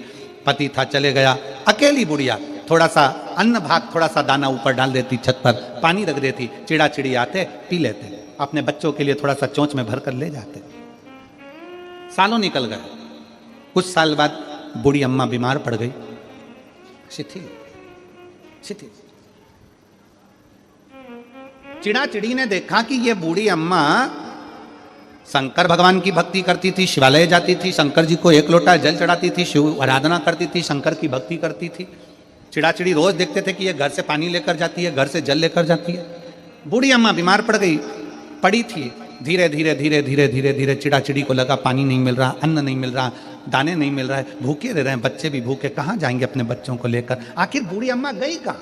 पति था चले गया, अकेली बुढ़िया। थोड़ा सा अन्न भात, थोड़ा सा दाना ऊपर डाल देती, छत पर पानी रख देती, चिड़ा चिड़ी आते पी लेते, अपने बच्चों के लिए थोड़ा सा चोंच में भर कर ले जाते। सालों निकल गए, कुछ साल बाद बूढ़ी अम्मा बीमार पड़ गई, शिथिल शिथिल। चिड़ा चिड़ी ने देखा कि ये बूढ़ी अम्मा शंकर भगवान की भक्ति करती थी, शिवालय जाती थी, शंकर जी को एक लोटा जल चढ़ाती थी, शिव आराधना करती थी, शंकर की भक्ति करती थी। चिड़ा चिड़ी रोज देखते थे कि ये घर से पानी लेकर जाती है, घर से जल लेकर जाती है। बूढ़ी अम्मा बीमार पड़ गई, पड़ी थी। धीरे धीरे धीरे धीरे धीरे धीरे चिड़ा चिड़ी को लगा पानी नहीं मिल रहा, अन्न नहीं मिल रहा, दाने नहीं मिल रहा है, भूखे रह रहे हैं, बच्चे भी भूखे, कहाँ जाएंगे अपने बच्चों को लेकर। आखिर बूढ़ी अम्मा गई कहाँ?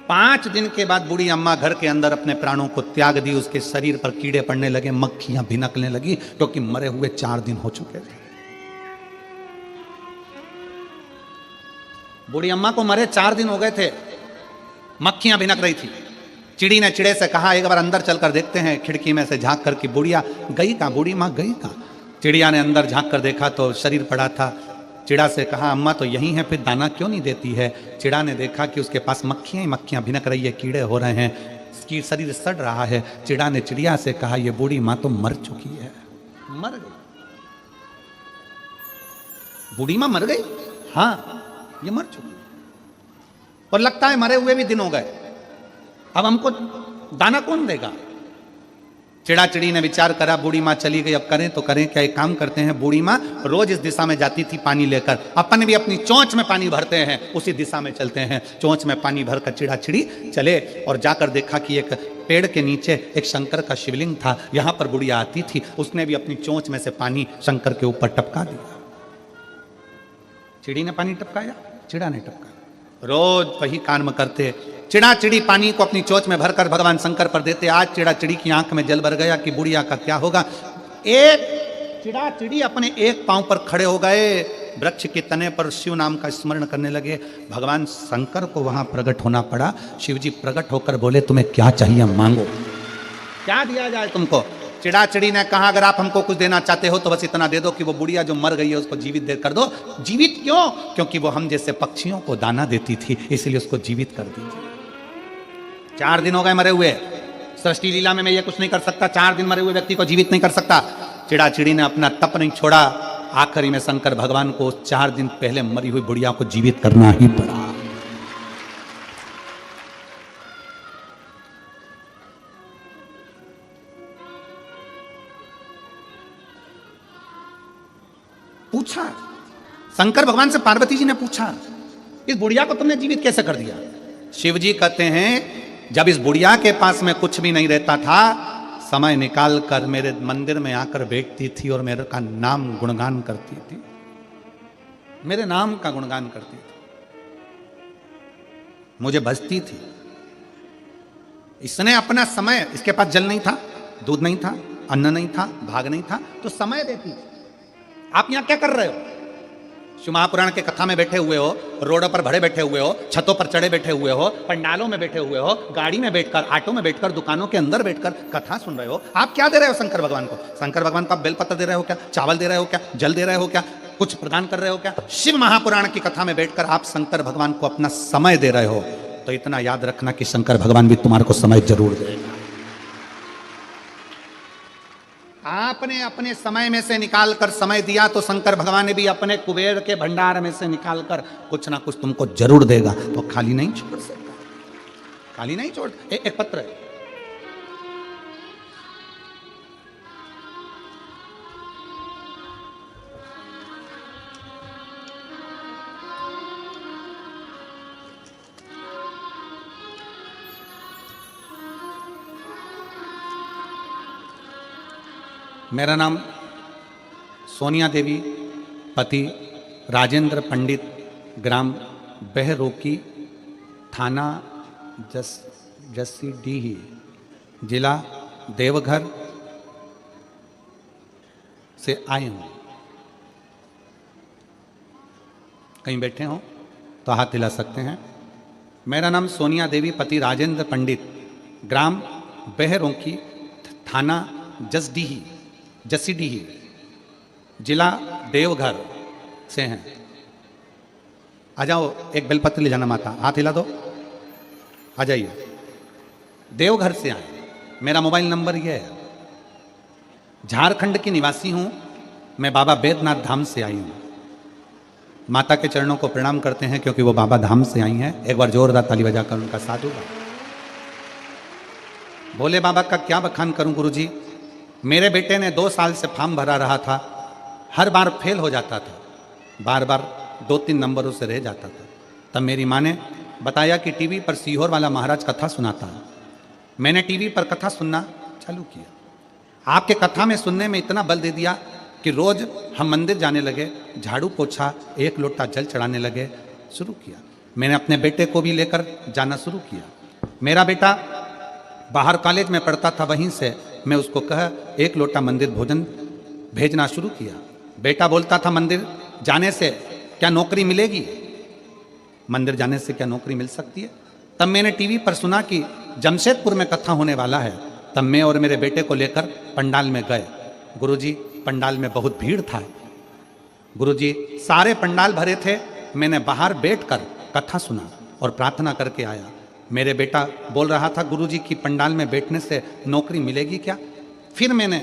5 दिन के बाद बूढ़ी अम्मा घर के अंदर अपने प्राणों को त्याग दी। उसके शरीर पर कीड़े पड़ने लगे, मक्खियां भिनकने लगी, क्योंकि मरे हुए 4 दिन हो चुके थे। बूढ़ी अम्मा को मरे 4 दिन हो गए थे, मक्खियां भिनक रही थी। चिड़ी ने चिड़े से कहा एक बार अंदर चलकर देखते हैं, खिड़की में से झांक कर कि बुढ़िया गई कहाँ, बूढ़ी माँ गई कहाँ। चिड़िया ने अंदर झांक कर देखा तो शरीर पड़ा था। चिड़ा से कहा अम्मा तो यही है, फिर दाना क्यों नहीं देती है। चिड़ा ने देखा कि उसके पास मक्खियां ही मक्खियां भिनक रही है, कीड़े हो रहे हैं, इसकी शरीर सड़ रहा है। चिड़ा ने चिड़िया से कहा ये बूढ़ी माँ तो मर चुकी है, मर गई। बूढ़ी माँ मर गई? हाँ, ये मर चुकी और लगता है मरे हुए भी दिन हो गए, अब हमको दाना कौन देगा। चिड़ा चिड़ी ने विचार करा, बूढ़ी माँ चली गई, अब करें तो करें क्या। एक काम करते हैं, बूढ़ी माँ रोज इस दिशा में जाती थी पानी लेकर, अपन भी अपनी चोंच में पानी भरते हैं, उसी दिशा में चलते हैं। चोंच में पानी भरकर चिड़ा चिड़ी चले और जाकर देखा कि एक पेड़ के नीचे एक शंकर का शिवलिंग था। यहां पर बुढ़िया आती थी, उसने भी अपनी चोंच में से पानी शंकर के ऊपर टपका दिया। चिड़ी ने पानी टपकाया, चिड़ा ने टपकाया। रोज वही काम करते। चिड़ा चिड़ी पानी को अपनी चोंच में भरकर भगवान शंकर पर देते। आज चिड़ा चिड़ी की आंख में जल भर गया कि बुढ़िया का क्या होगा। एक चिड़ा चिड़ी अपने एक पांव पर खड़े हो गए, वृक्ष के तने पर शिव नाम का स्मरण करने लगे। भगवान शंकर को वहां प्रकट होना पड़ा। शिव जी प्रकट होकर बोले तुम्हें क्या चाहिए मांगो, क्या दिया जाए तुमको। चिड़ा चिड़ी ने कहा अगर आप हमको कुछ देना चाहते हो तो बस इतना दे दो कि वो बुढ़िया जो मर गई है उसको जीवित दे कर दो। जीवित क्यों? क्योंकि वो हम जैसे पक्षियों को दाना देती थी, इसलिए उसको जीवित कर दीजिए। 4 दिन हो गए मरे हुए, सृष्टि लीला में मैं ये कुछ नहीं कर सकता, 4 दिन मरे हुए व्यक्ति को जीवित नहीं कर सकता। चिड़ा चिड़ी ने अपना तप नहीं छोड़ा। आखिरी में शंकर भगवान को 4 दिन पहले मरी हुई बुढ़िया को जीवित करना ही पड़ा। पूछा शंकर भगवान से, पार्वती जी ने पूछा इस बुढ़िया को तुमने जीवित कैसे कर दिया। शिव जी कहते हैं जब इस बुढ़िया के पास में कुछ भी नहीं रहता था, समय निकाल कर मेरे मंदिर में आकर बैठती थी और मेरे का नाम गुणगान करती थी, मेरे नाम का गुणगान करती थी, मुझे भजती थी। इसने अपना समय, इसके पास जल नहीं था, दूध नहीं था, अन्न नहीं था, भाग नहीं था, तो समय देती थी। आप यहां क्या कर रहे हो? शिव महापुराण के कथा में बैठे हुए हो, रोडों पर भड़े बैठे हुए हो, छतों पर चढ़े बैठे हुए हो, पंडालों में बैठे हुए हो, गाड़ी में बैठकर, ऑटो में बैठकर, दुकानों के अंदर बैठकर कथा सुन रहे हो। आप क्या दे रहे हो शंकर भगवान को? शंकर भगवान को आप बेलपत्र दे रहे हो क्या? चावल दे रहे हो क्या? जल दे रहे हो क्या? कुछ प्रदान कर रहे हो क्या? शिव महापुराण की कथा में बैठकर आप शंकर भगवान को अपना समय दे रहे हो, तो इतना याद रखना कि शंकर भगवान भी तुम्हारे को समय जरूर देगा। आपने अपने समय में से निकालकर समय दिया तो शंकर भगवान ने भी अपने कुबेर के भंडार में से निकालकर कुछ ना कुछ तुमको जरूर देगा। तो खाली नहीं छोड़ सकता, खाली नहीं छोड़। एक पत्र है, मेरा नाम सोनिया देवी, पति राजेंद्र पंडित, ग्राम बहरोकी, थाना जसीडीह, जिला देवघर से आए हूँ। कहीं बैठे हो तो हाथ हिला सकते हैं। मेरा नाम सोनिया देवी, पति राजेंद्र पंडित, ग्राम बहरोकी, थाना जसीडीह, जिला देवघर से हैं। आ जाओ, एक बेलपत्र ले जाना माता, हाथ हिला दो, आ जाइए। देवघर से आए। मेरा मोबाइल नंबर यह है। झारखंड की निवासी हूं मैं, बाबा बैद्यनाथ धाम से आई हूं। माता के चरणों को प्रणाम करते हैं क्योंकि वो बाबा धाम से आई हैं। एक बार जोरदार ताली बजाकर उनका साधु गाओ। भोले बाबा का क्या बखान करूं गुरुजी। मेरे बेटे ने 2 साल से फॉर्म भरा रहा था, हर बार फेल हो जाता था, बार बार 2-3 नंबरों से रह जाता था। तब मेरी माँ ने बताया कि टीवी पर सीहोर वाला महाराज कथा सुनाता है। मैंने टीवी पर कथा सुनना चालू किया। आपके कथा में सुनने में इतना बल दे दिया कि रोज हम मंदिर जाने लगे, झाड़ू पोछा, 1 लोटा जल चढ़ाने लगे, शुरू किया। मैंने अपने बेटे को भी लेकर जाना शुरू किया। मेरा बेटा बाहर कॉलेज में पढ़ता था, वहीं से मैं उसको कहा 1 लोटा मंदिर भोजन भेजना शुरू किया। बेटा बोलता था मंदिर जाने से क्या नौकरी मिलेगी, मंदिर जाने से क्या नौकरी मिल सकती है। तब मैंने टीवी पर सुना कि जमशेदपुर में कथा होने वाला है। तब मैं और मेरे बेटे को लेकर पंडाल में गए। गुरुजी पंडाल में बहुत भीड़ था। गुरुजी सारे पंडाल भरे थे। मैंने बाहर बैठकर कथा सुना और प्रार्थना करके आया। मेरे बेटा बोल रहा था गुरुजी की पंडाल में बैठने से नौकरी मिलेगी क्या। फिर मैंने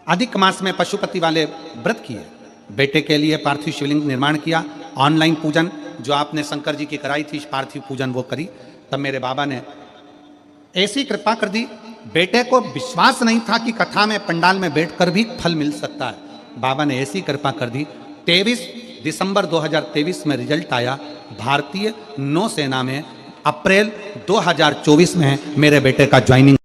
अधिक मास में पशुपति वाले व्रत किए, बेटे के लिए पार्थिव शिवलिंग निर्माण किया, ऑनलाइन पूजन जो आपने शंकर जी की कराई थी पार्थिव पूजन वो करी। तब मेरे बाबा ने ऐसी कृपा कर दी, बेटे को विश्वास नहीं था कि कथा में पंडाल में बैठकर भी फल मिल सकता है। बाबा ने ऐसी कृपा कर दी। 23 दिसंबर 2023 में रिजल्ट आया। भारतीय नौसेना में अप्रैल 2024 में मेरे बेटे का ज्वाइनिंग,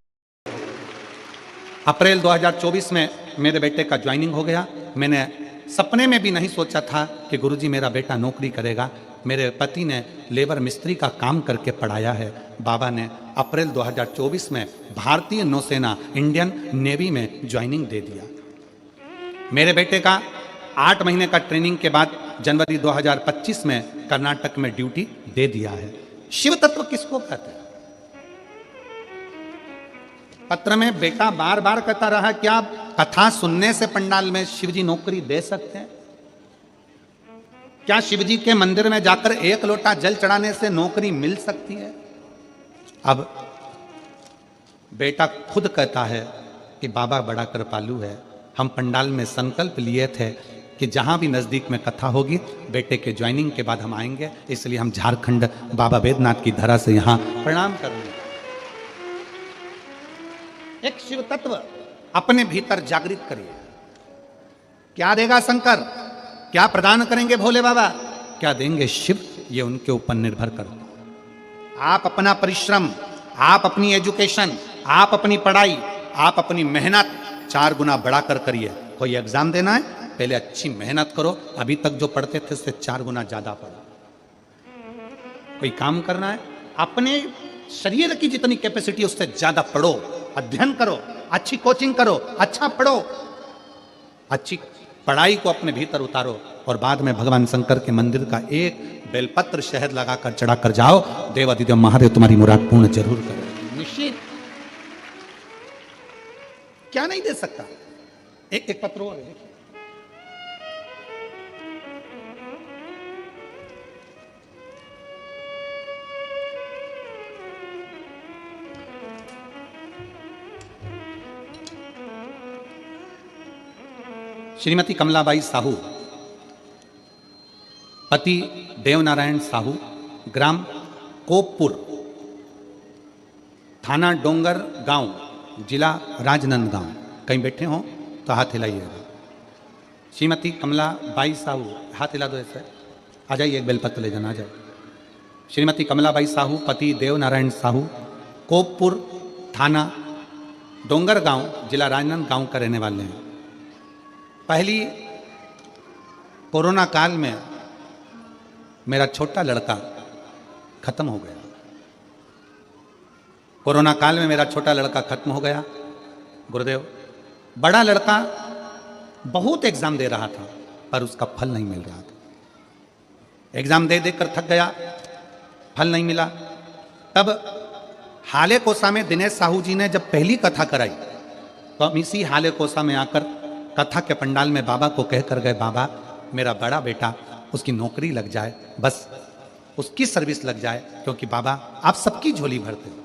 अप्रैल 2024 में मेरे बेटे का ज्वाइनिंग हो गया। मैंने सपने में भी नहीं सोचा था कि गुरुजी मेरा बेटा नौकरी करेगा। मेरे पति ने लेबर मिस्त्री का काम करके पढ़ाया है। बाबा ने अप्रैल 2024 में भारतीय नौसेना इंडियन नेवी में ज्वाइनिंग दे दिया। मेरे बेटे का 8 महीने का ट्रेनिंग के बाद जनवरी 2025 में कर्नाटक में ड्यूटी दे दिया है। शिव तत्व किसको कहते हैं। पत्र में बेटा बार बार कहता रहा क्या कथा सुनने से पंडाल में शिवजी नौकरी दे सकते हैं, क्या शिवजी के मंदिर में जाकर 1 लोटा जल चढ़ाने से नौकरी मिल सकती है। अब बेटा खुद कहता है कि बाबा बड़ा कृपालु है। हम पंडाल में संकल्प लिए थे कि जहां भी नजदीक में कथा होगी बेटे के ज्वाइनिंग के बाद हम आएंगे, इसलिए हम झारखंड बाबा बैद्यनाथ की धरा से यहां प्रणाम करेंगे। एक शिव तत्व अपने भीतर जागृत करिए। क्या देगा शंकर, क्या प्रदान करेंगे भोले बाबा, क्या देंगे शिव, ये उनके ऊपर निर्भर करता है। आप अपना परिश्रम, आप अपनी एजुकेशन, आप अपनी पढ़ाई, आप अपनी मेहनत 4 गुना बढ़ाकर करिए। कोई एग्जाम देना है पहले अच्छी मेहनत करो, अभी तक जो पढ़ते थे उससे 4 गुना ज्यादा पढ़ो। कोई काम करना है अपने शरीर की जितनी कैपेसिटी उससे ज्यादा पढ़ो, अध्ययन करो, अच्छी कोचिंग करो, अच्छा पढ़ो, अच्छी पढ़ाई को अपने भीतर उतारो और बाद में भगवान शंकर के मंदिर का एक बेलपत्र शहद लगाकर चढ़ाकर जाओ, देवादिदेव महादेव तुम्हारी मुराद पूर्ण जरूर करें। निश्चित क्या नहीं दे सकता। एक पत्र और है देखिए। श्रीमती कमलाबाई साहू, पति देवनारायण साहू, ग्राम कोपपुर, थाना डोंगर गांव, जिला राजनांदगांव। कहीं बैठे हों तो हाथ हिलाइएगा। श्रीमती कमलाबाई साहू, हाथ हिला दो ऐसे, आ जाइए, एक बेलपत्र ले जाना, आ जाए। श्रीमती कमलाबाई साहू, पति देवनारायण साहू, कोपपुर, थाना डोंगर गांव, जिला राजनांदगांव का रहने वाले हैं। पहली कोरोना काल में मेरा छोटा लड़का खत्म हो गया। कोरोना काल में मेरा छोटा लड़का खत्म हो गया। गुरुदेव, बड़ा लड़का बहुत एग्जाम दे रहा था पर उसका फल नहीं मिल रहा था। एग्जाम दे देकर थक गया, फल नहीं मिला। तब हाले कोसा में दिनेश साहू जी ने जब पहली कथा कराई तो हम इसी हाले कोसा में आकर कथा के पंडाल में बाबा को कहकर गए, बाबा मेरा बड़ा बेटा उसकी नौकरी लग जाए, बस उसकी सर्विस लग जाए, क्योंकि बाबा आप सबकी झोली भरते हो।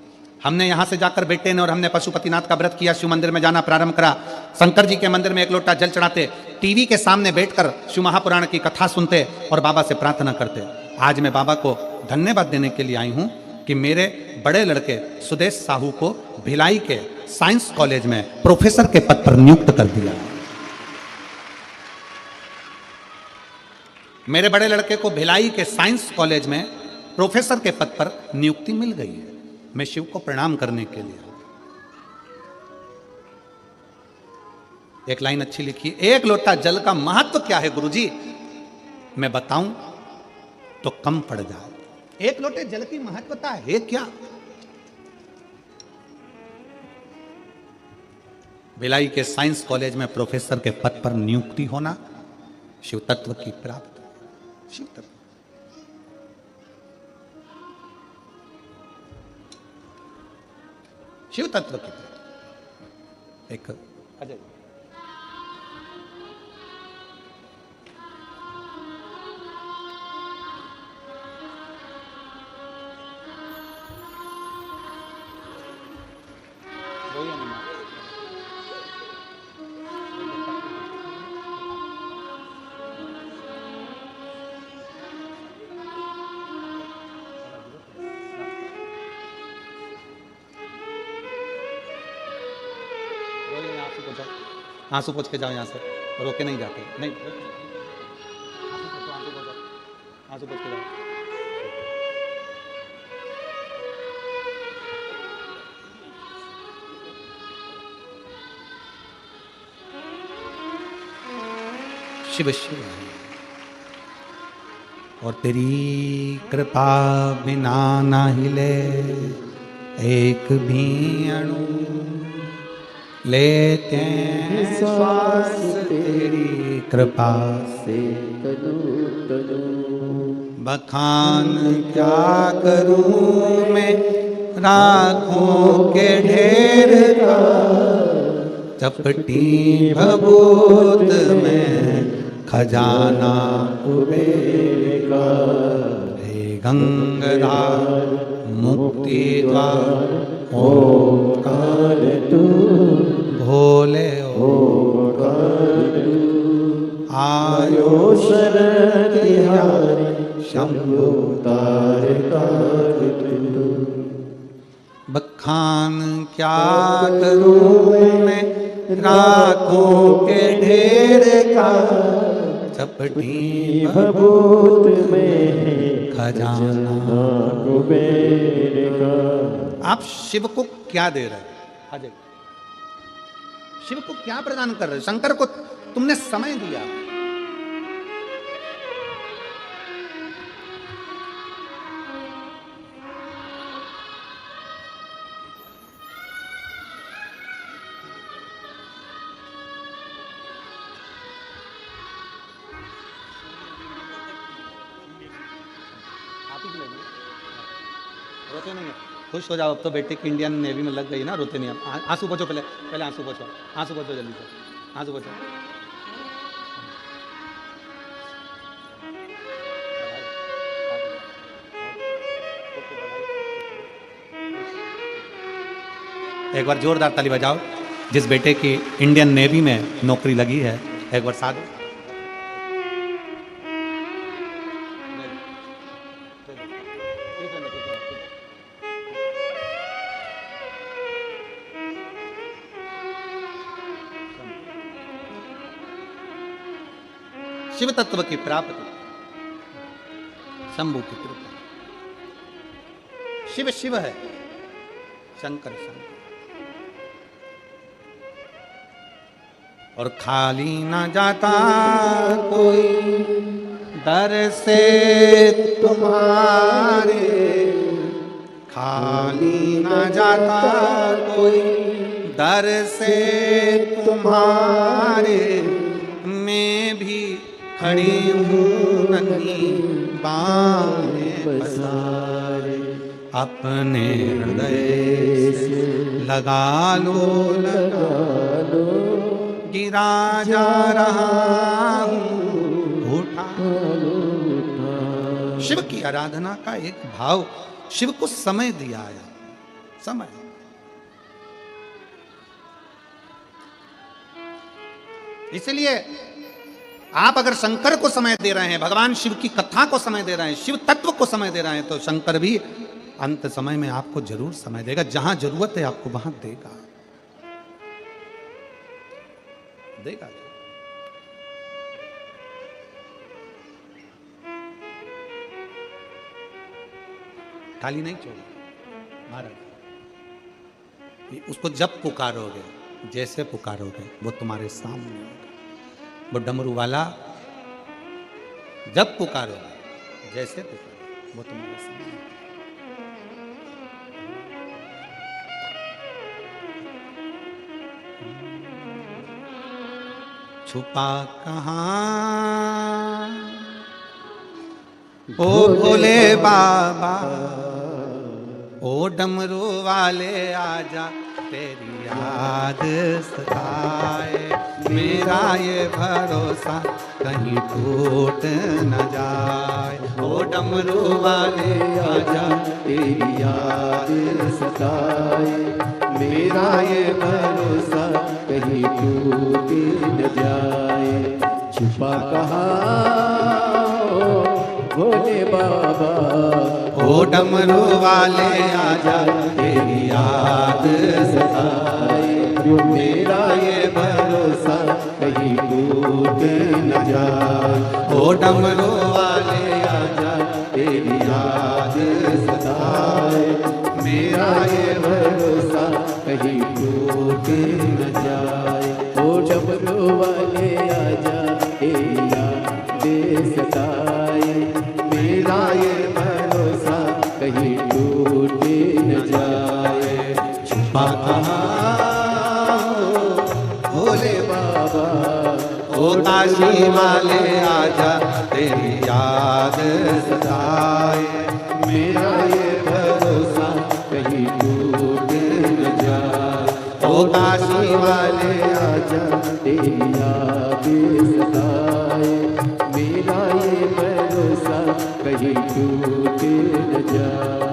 हमने यहाँ से जाकर बेटे ने और हमने पशुपतिनाथ का व्रत किया, शिव मंदिर में जाना प्रारंभ करा, शंकर जी के मंदिर में 1 लोटा जल चढ़ाते, टीवी के सामने बैठकर शिव महापुराण की कथा सुनते और बाबा से प्रार्थना करते। आज मैं बाबा को धन्यवाद देने के लिए आई हूं कि मेरे बड़े लड़के सुदेश साहू को भिलाई के साइंस कॉलेज में प्रोफेसर के पद पर नियुक्त कर दिया। मेरे बड़े लड़के को भिलाई के साइंस कॉलेज में प्रोफेसर के पद पर नियुक्ति मिल गई है। मैं शिव को प्रणाम करने के लिए। एक लाइन अच्छी लिखी, एक लोटा जल का महत्व क्या है गुरुजी, मैं बताऊं तो कम पड़ जाए। एक लोटे जल की महत्वता है क्या? भिलाई के साइंस कॉलेज में प्रोफेसर के पद पर नियुक्ति होना शिव तत्व की प्राप्ति, शिव तत्व। शिव तत्व की प्राप्ति। एक अजय आंसू पोंछ के जाओ यहाँ से, रोके नहीं जाते। नहीं, आंसू पोंछ के जाओ। शिव शिव और तेरी कृपा बिना ना हिले एक भी अणु, लेते हैं श्वास तेरी कृपा से तनु तनु। बखान क्या करूं मैं राखों के ढेर का, चपटी भभूत में खजाना कुबेर का। हे गंगाधर मुक्ति द्वार ओंकार तू, भोले ओंकार तू। आयो शरण तिहारी शंभु तारकार तू। बखान क्या करूं मैं राखों के ढेर का, चपटी भभूत में खजाना कुबेर का। आप शिव को क्या दे रहे हैं? अजय, शिव को क्या प्रदान कर रहे हो? शंकर को तुमने समय दिया, रोते नहीं है। खुश हो जाओ, अब तो बेटे की इंडियन नेवी में लग गई ना, रोते नहीं। अब आंसू पोंछो, पहले आंसू पोंछो, आंसू पोंछो जल्दी से, आंसू पोंछो। एक बार जोरदार ताली बजाओ जिस बेटे की इंडियन नेवी में नौकरी लगी है। एक बार साथ शिव तत्व की प्राप्ति, शंभु की कृपा। शिव शिव है, शंकर शंकर। और खाली ना जाता कोई दर से तुम्हारे, खाली ना जाता कोई दर से तुम्हारे। मैं भी खड़ी हूँ नन्ही बाहें पसारे, अपने हृदय से लगा लो गिरा जा रहा हूँ उठा। शिव की आराधना का एक भाव, शिव को समय दिया है, समय। इसलिए आप अगर शंकर को समय दे रहे हैं, भगवान शिव की कथा को समय दे रहे हैं, शिव तत्व को समय दे रहे हैं, तो शंकर भी अंत समय में आपको जरूर समय देगा। जहां जरूरत है आपको वहां देगा, देगा। खाली नहीं छोड़ा महाराज। उसको जब पुकारोगे, जैसे पुकारोगे, वो तुम्हारे सामने होगा। वो डमरू वाला जब पुकारोगे, जैसे पुकारोगे, वो तुम्हारे सामने होगा। छुपा कहाँ ओ भोले बाबा, ओ डमरू वाले आजा, तेरी याद सताए, मेरा ये भरोसा कहीं टूट न जाए। ओ डमरू वाले आजा, तेरी याद सताए, मेरा ये भरोसा कहीं टूट न जाए। छुपा कहाँ भोले बाबा, ओ डमरू वाले आजा, तेरी याद सताए, मेरा ये भरोसा कहीं टूट न जाए। ओ डमरू वाले आजा, तेरी याद सताए, मेरा ये भरोसा कहीं टूट न जाए। ओ डमरू वाले आजा, तेरी याद सताए, मेरा ये भरोसा कहीं टूट न जाए। छुपा कहाँ भोले बाबा, ओ काशी वाले आजा, तेरी याद सताए, मेरा ये भरोसा कहीं टूट न जाए। ओ काशी वाले आजा, तेरी याद सताए, मेरा ये भरोसा कहीं टूट न जाए।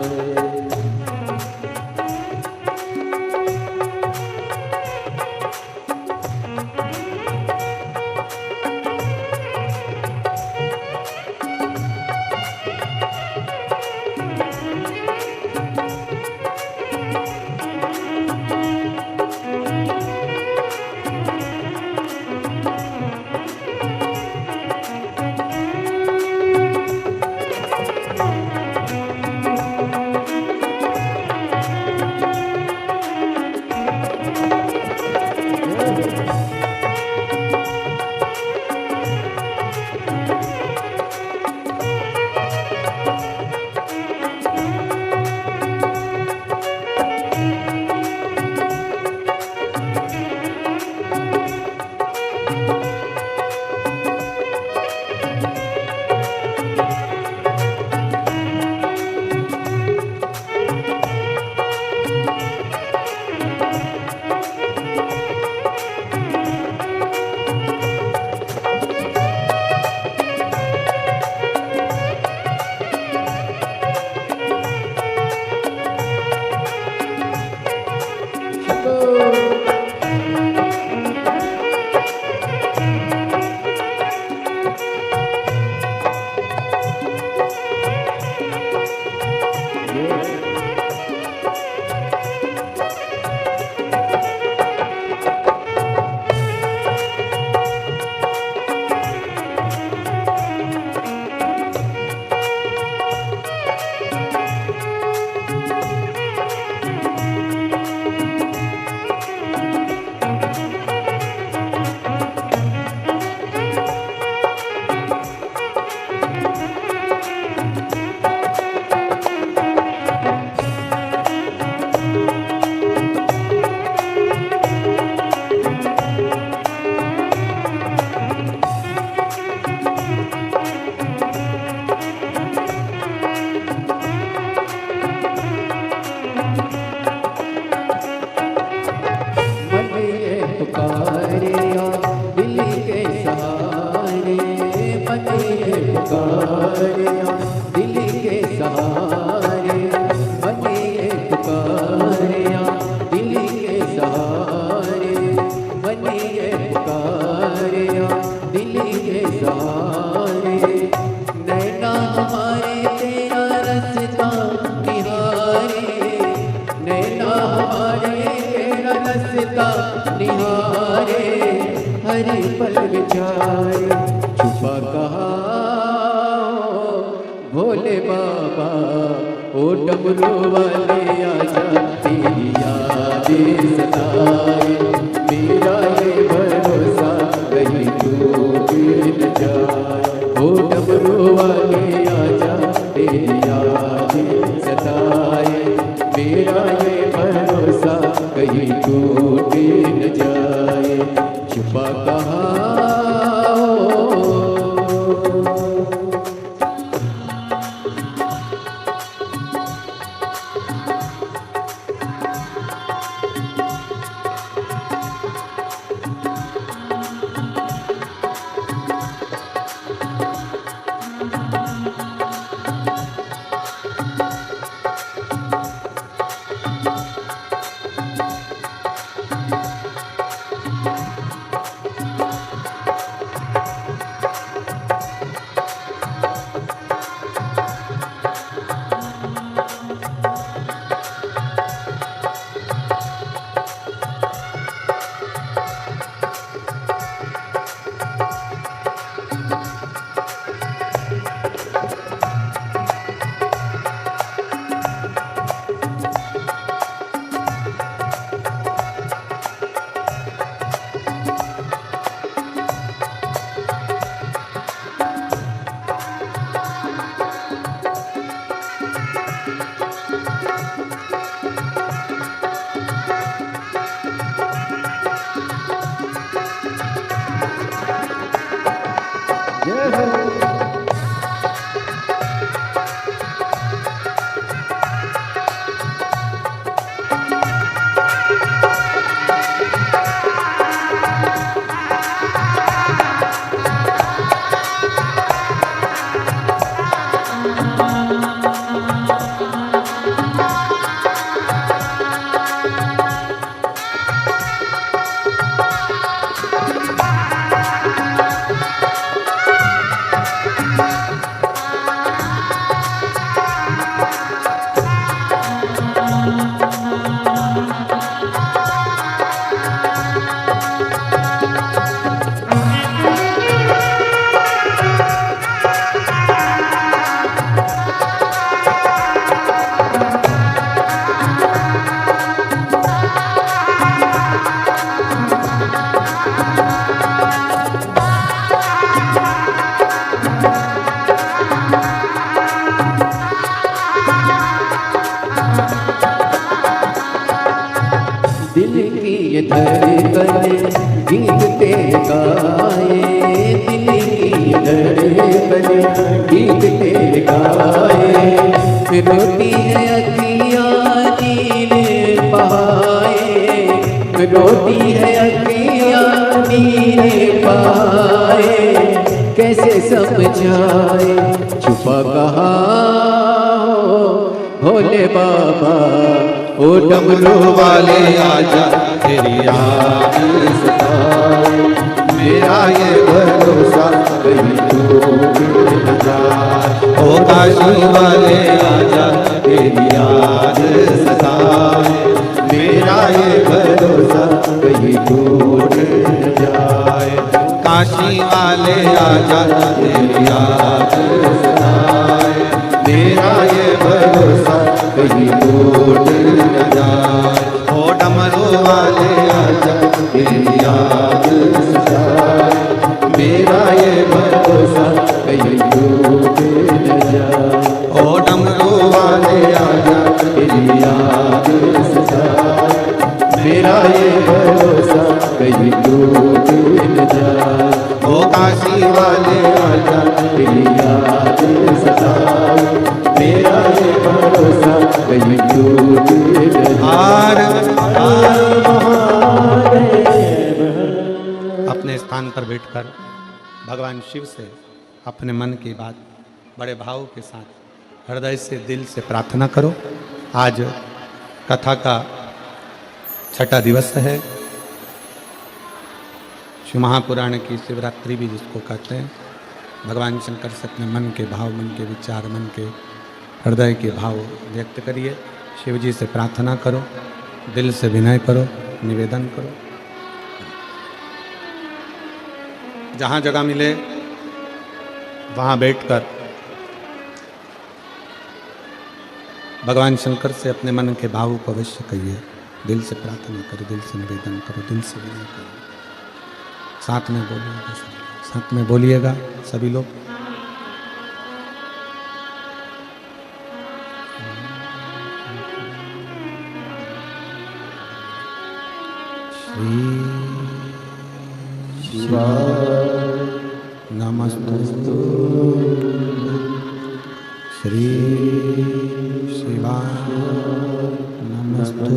हर पल विचारे छुपा कहाँ भोले बाबा ओ डमरू वाले आजा तेरी यादें सताए मेरा ये भरोसा कहीं टूट न जाए ओ डमरू वाले आजा तेरी यादें सताए मेरा ये भरोसा कहीं टूट न जाए छुपा कहाँ दिल की ये धड़कन गीत तेरे गाए दिल की ये धड़कन गीत तेरे गाए रोती है अखियाँ नीले पाए रोती है अखियाँ नीले पाए कैसे समझाए छुपा कहाँ भोले बाबा ओ डमरू वाले आजा तेरी याद सताए मेरा ये भरोसा कहीं टूट न जाए ओ काशी वाले आजा तेरी याद सताए मेरा ये भरोसा कहीं टूट न जाए काशी वाले आजा तेरी याद सताए मेरा ये भरोसा कहीं टूट न जाए ओ डमरू वाले आजा तेरी याद सताए मेरा ये भरोसा कहीं टूट न जाए ओ डमरू वाले आजा तेरी याद सताए मेरा ये भरोसा कहीं टूट न जाए ओ काशी वाले आजा तेरी याद सताए मेरा ये भरोसा कहीं टूट न हार जाए अपने स्थान पर बैठकर भगवान शिव से अपने मन की बात बड़े भाव के साथ हृदय से दिल से प्रार्थना करो। आज कथा का छठा दिवस है। शिव महापुराण की शिवरात्रि भी जिसको कहते हैं। भगवान शंकर से अपने मन के भाव, मन के विचार, मन के हृदय के भाव व्यक्त करिए। शिव जी से प्रार्थना करो, दिल से विनय करो, निवेदन करो। जहाँ जगह मिले वहाँ बैठकर भगवान शंकर से अपने मन के भावों को अवश्य कहिए, दिल से प्रार्थना करो, दिल से निवेदन करो, दिल से विनय करो। साथ में बोलिएगा, साथ में बोलिएगा सभी लोग। श्री नमस्तु श्री शिवाय नमस्तु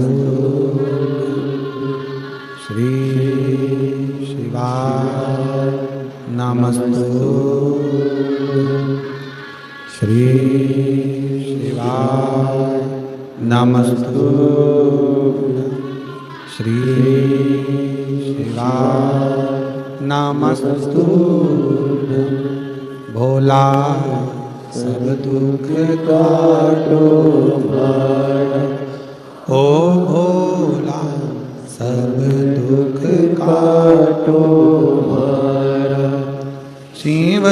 श्री शिवाय नमस्तु श्री शिवाय नमस्तु श्री शिवाय नमस्तु। भोला सब दुख काटो भारा, ओ भोला सब दुख काटो भारा। शिव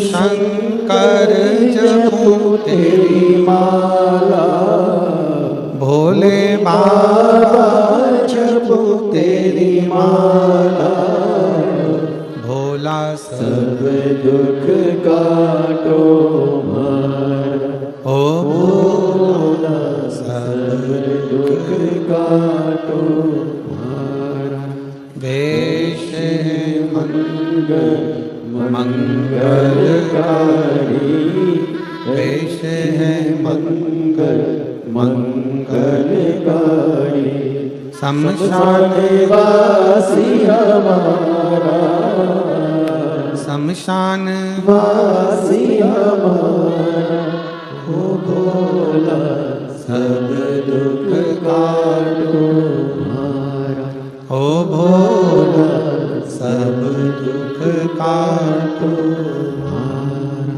शंकर जपो तेरी माला, भोले बाबा जपो तेरी माला। भोला सब दुख काटो भारा, ओ भोला सब दुख काटो भारा। वेश है मंगल मंगलकारी, वेश है मंगल मंगलकारी। शमशान वासी हमारा, शमशान वासी हमारा। हो भोला सब दुख काटो भारा, ओ भोला सब दुख काटो भारा।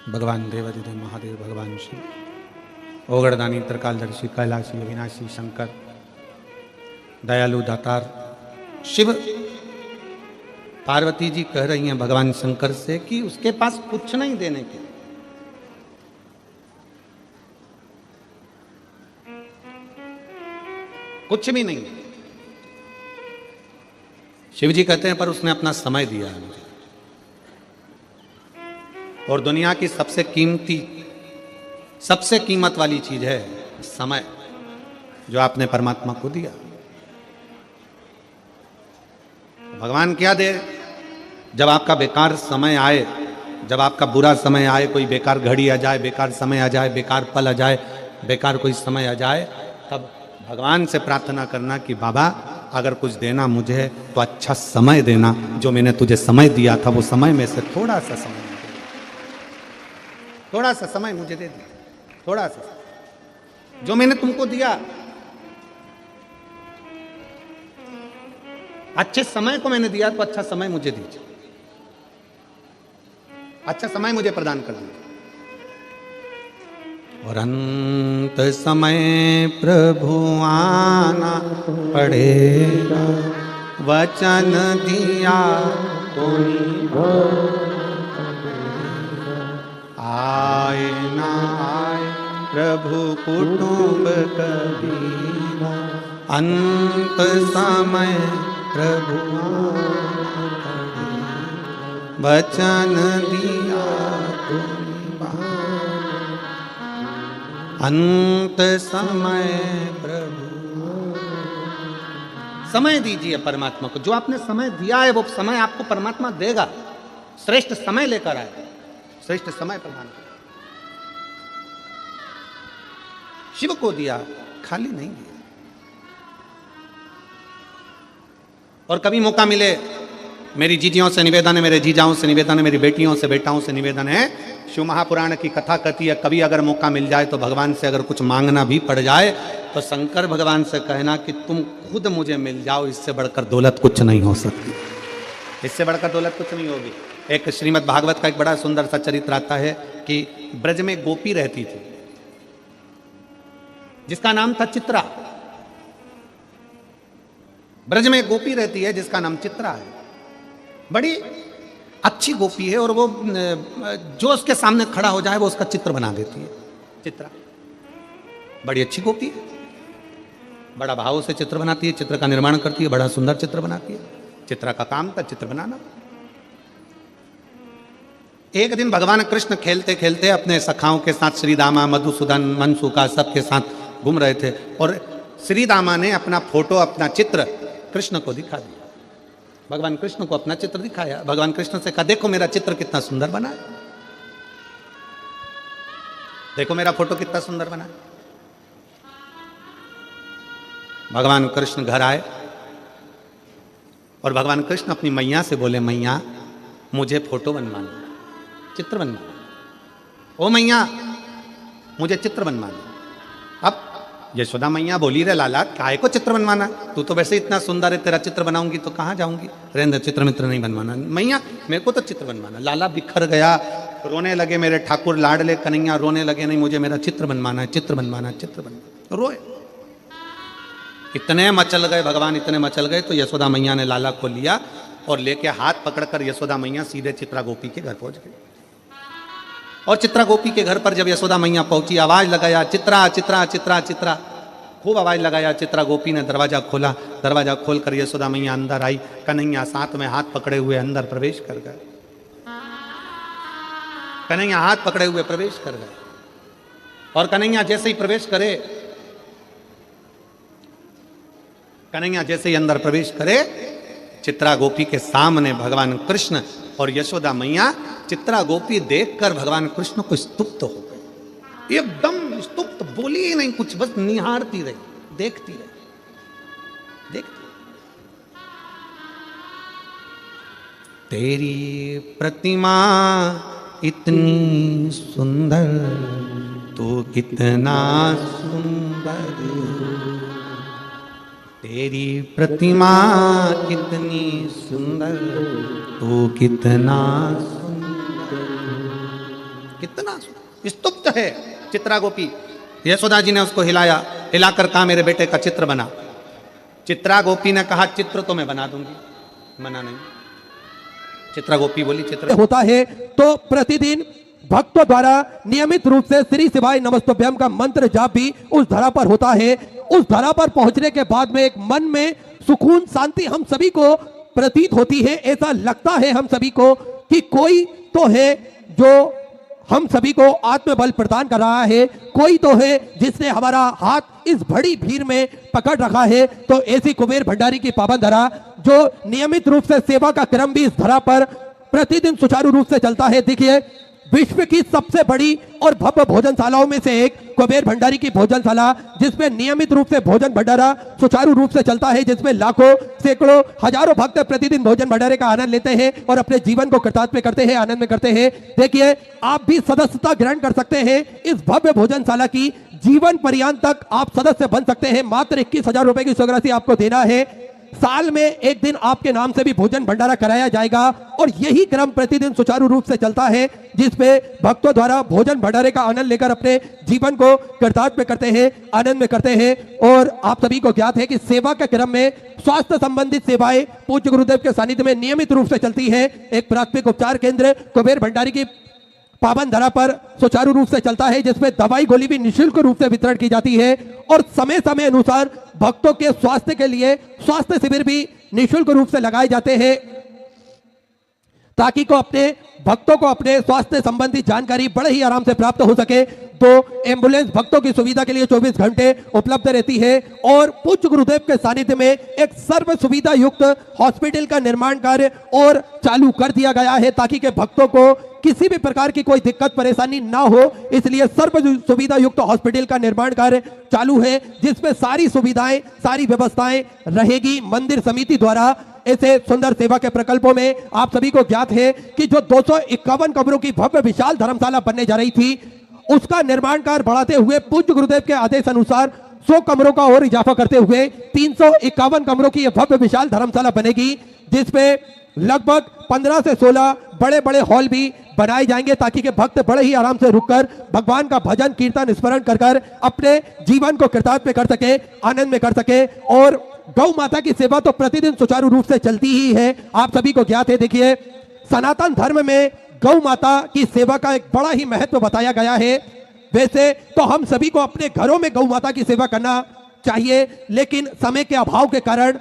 भगवान देवाधिदेव महादेव, भगवान शिव, ओगड़दानी, त्रिकालदर्शी, कैलाशी, अविनाशी, शंकर, दयालु, दातार शिव। पार्वती जी कह रही हैं भगवान शंकर से कि उसके पास कुछ नहीं देने के, कुछ भी नहीं। शिव जी कहते हैं पर उसने अपना समय दिया है मुझे, और दुनिया की सबसे कीमती, सबसे कीमत वाली चीज है समय, जो आपने परमात्मा को दिया। भगवान क्या दे? जब आपका बेकार समय आए, जब आपका बुरा समय आए, कोई बेकार घड़ी आ जाए, बेकार समय आ जाए, बेकार पल आ जाए, बेकार कोई समय आ जाए, तब भगवान से प्रार्थना करना कि बाबा अगर कुछ देना मुझे है तो अच्छा समय देना। जो मैंने तुझे समय दिया था वो समय में से थोड़ा सा समय, थोड़ा सा समय मुझे दे दिया, थोड़ा सा जो मैंने तुमको दिया। अच्छे समय को मैंने दिया तो अच्छा समय मुझे दीजिए, अच्छा समय मुझे प्रदान कर दीजिए। और अंत समय प्रभु आना पड़ेगा, वचन दिया तो आए ना आए प्रभु कुटुंब कबीरा। अंत समय प्रभु वचन दिया तो अंत समय प्रभु। समय दीजिए परमात्मा को, जो आपने समय दिया है वो समय आपको परमात्मा देगा। श्रेष्ठ समय लेकर आएगा, श्रेष्ठ समय प्रदान करेगा। शिव को दिया, खाली नहीं दिया। और कभी मौका मिले, मेरी जीजियों से निवेदन है, मेरे जीजाओं से निवेदन है, मेरी बेटियों से बेटाओं से निवेदन है, शिव महापुराण की कथा कहती है, कभी अगर मौका मिल जाए तो भगवान से अगर कुछ मांगना भी पड़ जाए तो शंकर भगवान से कहना कि तुम खुद मुझे मिल जाओ, इससे बढ़कर दौलत कुछ नहीं हो सकती, इससे बढ़कर दौलत कुछ नहीं होगी। एक श्रीमद् भागवत का एक बड़ा सुंदर सा चरित्र आता है कि ब्रज में गोपी रहती थी, जिसका नाम था चित्रा। ब्रज में एक गोपी रहती है जिसका नाम चित्रा है। बड़ी अच्छी गोपी है और वो जो उसके सामने खड़ा हो जाए वो उसका चित्र बना देती है। चित्रा बड़ी अच्छी गोपी है, बड़ा भाव से चित्र बनाती है, चित्र का निर्माण करती है, बड़ा सुंदर चित्र बनाती है। चित्रा का काम था चित्र बनाना। एक दिन भगवान कृष्ण खेलते खेलते अपने सखाओं के साथ, श्रीदामा, मधुसूदन, मनसुका, सबके साथ घूम रहे थे और श्रीदामा ने अपना फोटो, अपना चित्र कृष्ण को दिखा दिया। भगवान कृष्ण को अपना चित्र दिखाया। भगवान कृष्ण से कहा, देखो मेरा चित्र कितना सुंदर बना है, देखो मेरा फोटो कितना सुंदर बना है। भगवान कृष्ण घर आए और भगवान कृष्ण अपनी मैया से बोले, मैया मुझे फोटो बनवाना, चित्र बनवाना। ओ मैया मुझे चित्र बनवाना। अब यशोदा मैया बोली, रे लाला काहे को चित्र बनवाना, तू तो वैसे इतना सुंदर है, तेरा चित्र बनाऊंगी तो कहाँ जाऊंगी, रेंद्र चित्र मित्र नहीं बनवाना। मैया मेरे को तो चित्र बनवाना। लाला बिखर गया, रोने लगे, मेरे ठाकुर लाडले कन्हैया रोने लगे, नहीं मुझे मेरा चित्र बनवाना है, चित्र बनवाना है, चित्र बनवाना। रोए, इतने मचल गए भगवान, इतने मचल गए तो यशोदा मैया ने लाला को लिया और लेके हाथ पकड़कर यशोदा मैया सीधे चित्रा गोपी के घर पहुंच गई। और चित्रा गोपी के घर पर जब यशोदा मैया पहुंची, आवाज लगाया, चित्रा चित्रा चित्रा चित्रा, खूब आवाज लगाया। चित्रा गोपी ने दरवाजा खोला, दरवाजा खोलकर यशोदा मैया अंदर आई। कन्हैया साथ में हाथ पकड़े हुए अंदर प्रवेश कर गए। कन्हैया हाथ पकड़े हुए प्रवेश कर गए और कन्हैया जैसे ही प्रवेश करे, कन्हैया जैसे ही अंदर प्रवेश करे, चित्रा गोपी के सामने भगवान कृष्ण और यशोदा मैया। चित्रा गोपी देखकर भगवान कृष्ण को स्तुप्त हो गई, एकदम स्तुप्त, बोली ही नहीं कुछ, बस निहारती रही, देखती रही, देखती। तेरी प्रतिमा इतनी सुंदर, तू कितना सुंदर, तेरी प्रतिमा कितनी सुंदर, तू कितना सुंदर, कितना स्तुप्त है चित्रा गोपी। यशोदा जी ने उसको हिलाया, हिलाकर कहा मेरे बेटे का चित्र बना। चित्रा गोपी ने कहा चित्र तो मैं बना दूंगी, मना नहीं। चित्रा गोपी बोली चित्र होता है तो प्रतिदिन भक्तों द्वारा नियमित रूप से श्री शिवाय नमस्तुभ्यम का मंत्र जाप भी उस धरा पर होता है। उस धरा पर पहुंचने के बाद में एक मन में सुकून, शांति हम सभी को प्रतीत होती है। ऐसा लगता है हम सभी को कि कोई तो है जो हम सभी को आत्मबल प्रदान कर रहा है, कोई तो है जिसने हमारा हाथ इस बड़ी भीड़ में पकड़ रखा है। तो ऐसी कुबेर भंडारी की पावन धरा, जो नियमित रूप से सेवा का क्रम भी इस धरा पर प्रतिदिन सुचारू रूप से चलता है। देखिए, विश्व की सबसे बड़ी और भव्य भोजनशालाओं में से एक कुबेर भंडारी की भोजनशाला, जिसमें नियमित रूप से भोजन भंडारा सुचारू रूप से चलता है, जिसमें लाखों, सैकड़ों, हजारों भक्त प्रतिदिन भोजन भंडारे का आनंद लेते हैं और अपने जीवन को कृतार्थ में करते हैं, आनंद में करते हैं। देखिए, आप भी सदस्यता ग्रहण कर सकते हैं इस भव्य भोजनशाला की। जीवन पर्यंत तक आप सदस्य बन सकते हैं। मात्र 21,000 रुपए की स्वीकृति आपको देना है। साल में एक दिन आपके नाम से भी भोजन भंडारा कराया जाएगा और यही क्रम प्रतिदिन सुचारू रूप से चलता है, जिसमें भक्तों द्वारा भोजन भंडारे का आनंद लेकर अपने जीवन को कृतार्थ में करते हैं, आनंद में करते हैं। और आप सभी को ज्ञात है कि सेवा के क्रम में स्वास्थ्य संबंधित सेवाएं पूज्य गुरुदेव के सानिध्य में नियमित रूप से चलती है। एक प्राथमिक उपचार केंद्र कुबेर भंडारी की पावन धरा पर सुचारू रूप से चलता है, जिसमें दवाई गोली भी निःशुल्क रूप से वितरण की जाती है और समय समय अनुसार भक्तों के स्वास्थ्य के लिए स्वास्थ्य शिविर भी निःशुल्क रूप से लगाए जाते हैं, ताकि भक्तों को अपने स्वास्थ्य संबंधी जानकारी बड़े ही आराम से प्राप्त हो सके। तो एम्बुलेंस भक्तों की सुविधा के लिए 24 घंटे उपलब्ध रहती है और पूज्य गुरुदेव के सानिध्य में एक सर्व सुविधा युक्त हॉस्पिटल का निर्माण कार्य और चालू कर दिया गया है, ताकि के भक्तों को किसी भी प्रकार की कोई दिक्कत परेशानी ना हो। इसलिए सर्व सुविधा युक्त हॉस्पिटल का निर्माण कार्य चालू है, जिसमें सारी सुविधाएं, सारी व्यवस्थाएं रहेगी मंदिर समिति द्वारा। ऐसे सुंदर सेवा के प्रकल्पों में आप सभी को ज्ञात है कि जो 251 कमरों की भव्य विशाल धर्मशाला बनने जा रही थी, उसका निर्माण कार्य बढ़ाते हुए पूज्य गुरुदेव के आदेश अनुसार 100 कमरों का और इजाफा करते हुए 351 कमरों की यह भव्य विशाल धर्मशाला बनेगी, जिसमें लगभग 15 से 16 बड़े बड़े हॉल भी बनाए जाएंगे ताकि के भक्त बड़े ही आराम से रुककर भगवान का भजन कीर्तन स्मरण कर कर अपने जीवन को कृतार्थ कर सके, आनंद में कर सके। और गौ माता की सेवा तो प्रतिदिन सुचारू रूप से चलती ही है, आप सभी को ज्ञात है। देखिए सनातन धर्म में गौ माता की सेवा का एक बड़ा ही महत्व बताया गया है। वैसे तो हम सभी को अपने घरों में गौ माता की सेवा करना चाहिए, लेकिन समय के अभाव के कारण